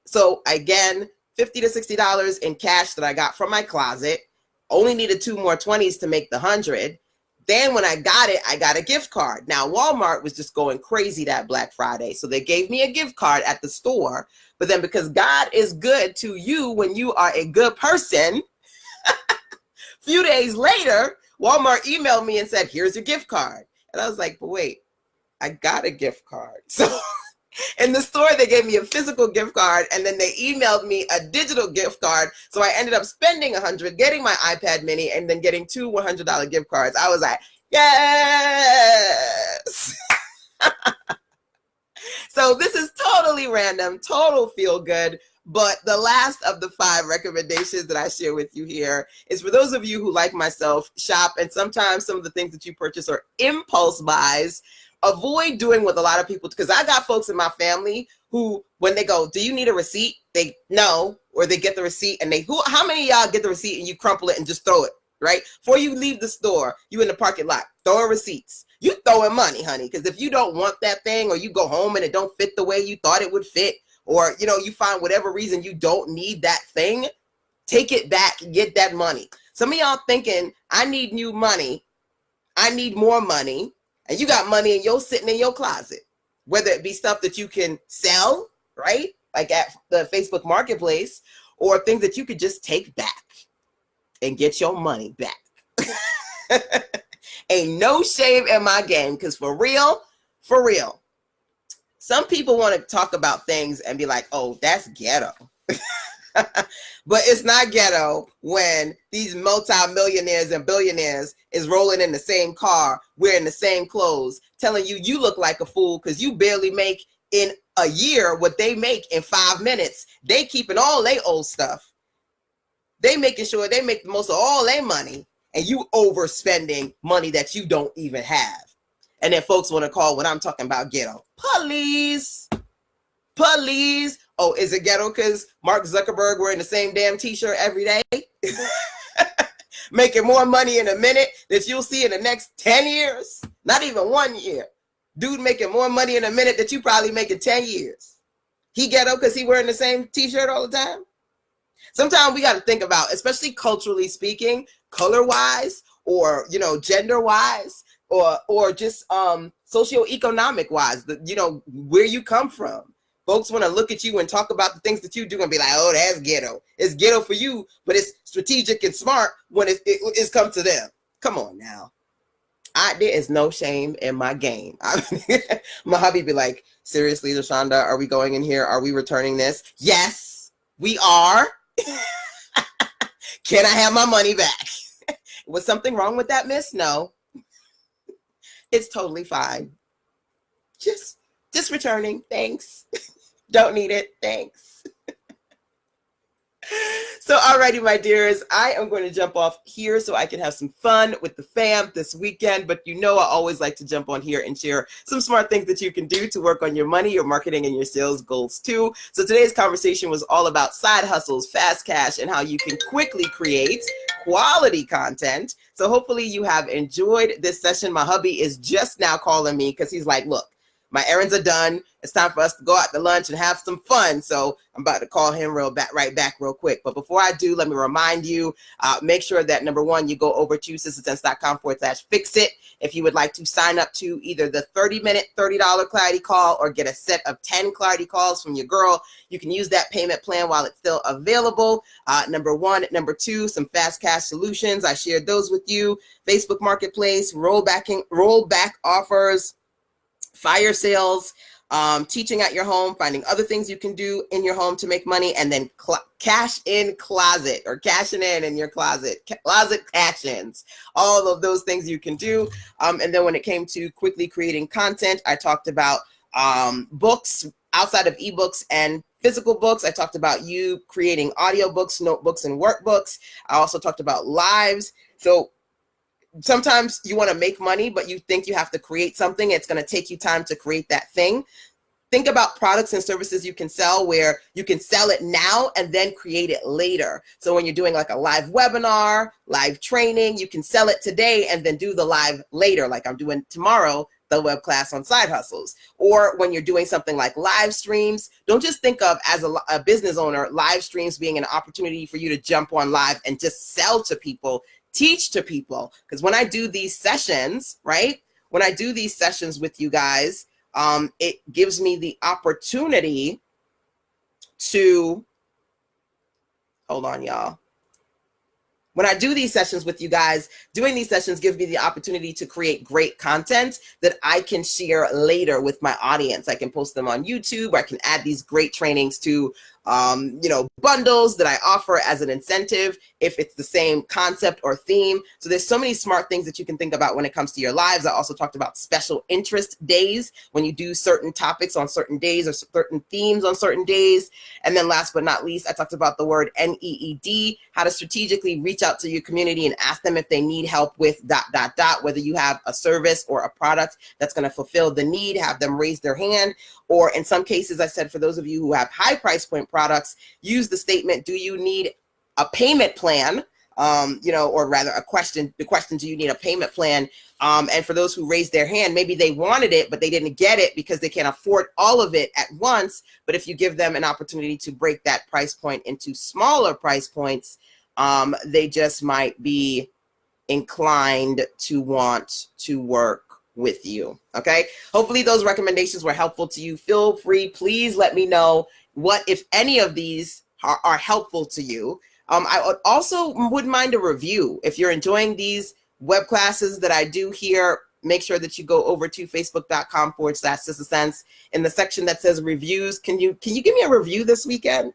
So again, $50 to $60 in cash that I got from my closet. Only needed 2 more 20s to make the 100. Then when I got it, I got a gift card. Now, Walmart was just going crazy that Black Friday. So they gave me a gift card at the store. But then because God is good to you when you are a good person, a few days later, Walmart emailed me and said, here's your gift card. And I was like, but wait, I got a gift card. So in the store, they gave me a physical gift card, and then they emailed me a digital gift card. So I ended up spending $100, getting my iPad mini, and then getting 2 $100 gift cards. I was like, yes. So this is totally random, total feel good. But the last of the 5 recommendations that I share with you here is for those of you who, like myself, shop, and sometimes some of the things that you purchase are impulse buys. Avoid doing what a lot of people, because I got folks in my family who, when they go, do you need a receipt? They no, or they get the receipt and how many of y'all get the receipt and you crumple it and just throw it, right? Before you leave the store, you in the parking lot, throwing receipts. You throwing money, honey, because if you don't want that thing, or you go home and it don't fit the way you thought it would fit, or, you find whatever reason you don't need that thing, take it back and get that money. Some of y'all thinking, I need new money. I need more money. And you got money and you're sitting in your closet, whether it be stuff that you can sell, right? Like at the Facebook Marketplace, or things that you could just take back and get your money back. Ain't no shame in my game, because for real, some people want to talk about things and be like, oh, that's ghetto. But it's not ghetto when these multi-millionaires and billionaires is rolling in the same car, wearing the same clothes, telling you look like a fool because you barely make in a year what they make in 5 minutes. They keeping all their old stuff. They making sure they make the most of all their money, and you overspending money that you don't even have. And then folks want to call what I'm talking about ghetto. Police. Oh, is it ghetto because Mark Zuckerberg wearing the same damn t-shirt every day? Making more money in a minute that you'll see in the next 10 years? Not even 1 year. Dude making more money in a minute that you probably make in 10 years. He ghetto because he wearing the same t-shirt all the time? Sometimes we got to think about, especially culturally speaking, color-wise, or, gender-wise, or just socioeconomic wise, where you come from. Folks want to look at you and talk about the things that you do and be like, oh, that's ghetto. It's ghetto for you, but it's strategic and smart when it's come to them. Come on now. There is no shame in my game. My hubby be like, seriously, LaShanda, are we going in here? Are we returning this? Yes, we are. Can I have my money back? Was something wrong with that, miss? No. It's totally fine. Just returning. Thanks. Don't need it. Thanks. So, alrighty, my dears, I am going to jump off here so I can have some fun with the fam this weekend. But I always like to jump on here and share some smart things that you can do to work on your money, your marketing, and your sales goals too. So today's conversation was all about side hustles, fast cash, and how you can quickly create quality content. So hopefully you have enjoyed this session. My hubby is just now calling me because he's like, look, my errands are done. It's time for us to go out to lunch and have some fun. So I'm about to call him right back real quick. But before I do, let me remind you, make sure that number one, you go over to sistersense.com/fix-it. If you would like to sign up to either the 30-minute, $30 clarity call or get a set of 10 clarity calls from your girl, you can use that payment plan while it's still available. Number one. Number two, some fast cash solutions. I shared those with you. Facebook Marketplace, rollback offers, fire sales, teaching at your home, finding other things you can do in your home to make money, and then cash in closet, or cashing in your closet, closet cash-ins, all of those things you can do. And then when it came to quickly creating content, I talked about books outside of ebooks and physical books. I talked about you creating audiobooks, notebooks, and workbooks. I also talked about lives. So sometimes you want to make money, but you think you have to create something. It's going to take you time to create that thing. Think about products and services you can sell where you can sell it now and then create it later. So when you're doing like a live webinar, live training, you can sell it today and then do the live later, like I'm doing tomorrow, the web class on side hustles. Or when you're doing something like live streams, don't just think of as a business owner, live streams being an opportunity for you to jump on live and just sell to people, teach to people. Because when I do these sessions, right? When I do these sessions with you guys, it gives me the opportunity to, hold on, y'all. When I do these sessions with you guys, doing these sessions gives me the opportunity to create great content that I can share later with my audience. I can post them on YouTube. I can add these great trainings to bundles that I offer as an incentive if it's the same concept or theme. So there's so many smart things that you can think about when it comes to your lives. I also talked about special interest days, when you do certain topics on certain days or certain themes on certain days. And then last but not least, I talked about the word NEED, how to strategically reach out to your community and ask them if they need help with ... whether you have a service or a product that's going to fulfill the need, have them raise their hand. Or in some cases, I said, for those of you who have high price point products, use the statement, do you need a payment plan? Or rather the question, do you need a payment plan? And for those who raised their hand, maybe they wanted it, but they didn't get it because they can't afford all of it at once. But if you give them an opportunity to break that price point into smaller price points, they just might be inclined to want to work with you. Okay. Hopefully those recommendations were helpful to you. Feel free, please let me know what, if any of these are helpful to you. I also wouldn't mind a review. If you're enjoying these web classes that I do here, make sure that you go over to facebook.com/SistaSense in the section that says reviews. Can you give me a review this weekend?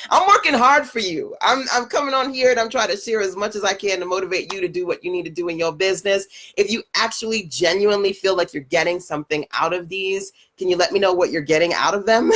I'm working hard for you. I'm coming on here and I'm trying to share as much as I can to motivate you to do what you need to do in your business. If you actually genuinely feel like you're getting something out of these, can you let me know what you're getting out of them?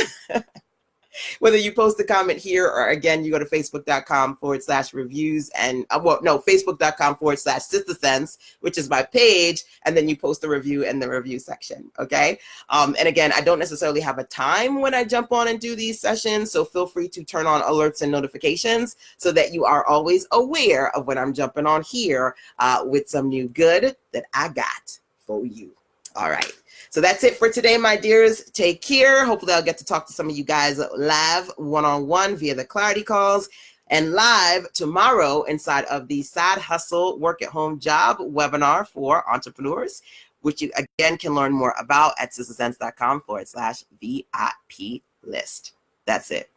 Whether you post a comment here or again, you go to facebook.com/reviews and facebook.com/SistaSense, which is my page. And then you post a review in the review section. Okay. And again, I don't necessarily have a time when I jump on and do these sessions. So feel free to turn on alerts and notifications so that you are always aware of when I'm jumping on here with some new good that I got for you. All right. So that's it for today, my dears. Take care. Hopefully I'll get to talk to some of you guys live one-on-one via the Clarity calls and live tomorrow inside of the Side Hustle Work at Home Job webinar for entrepreneurs, which you again can learn more about at sistasense.com/VIP list. That's it.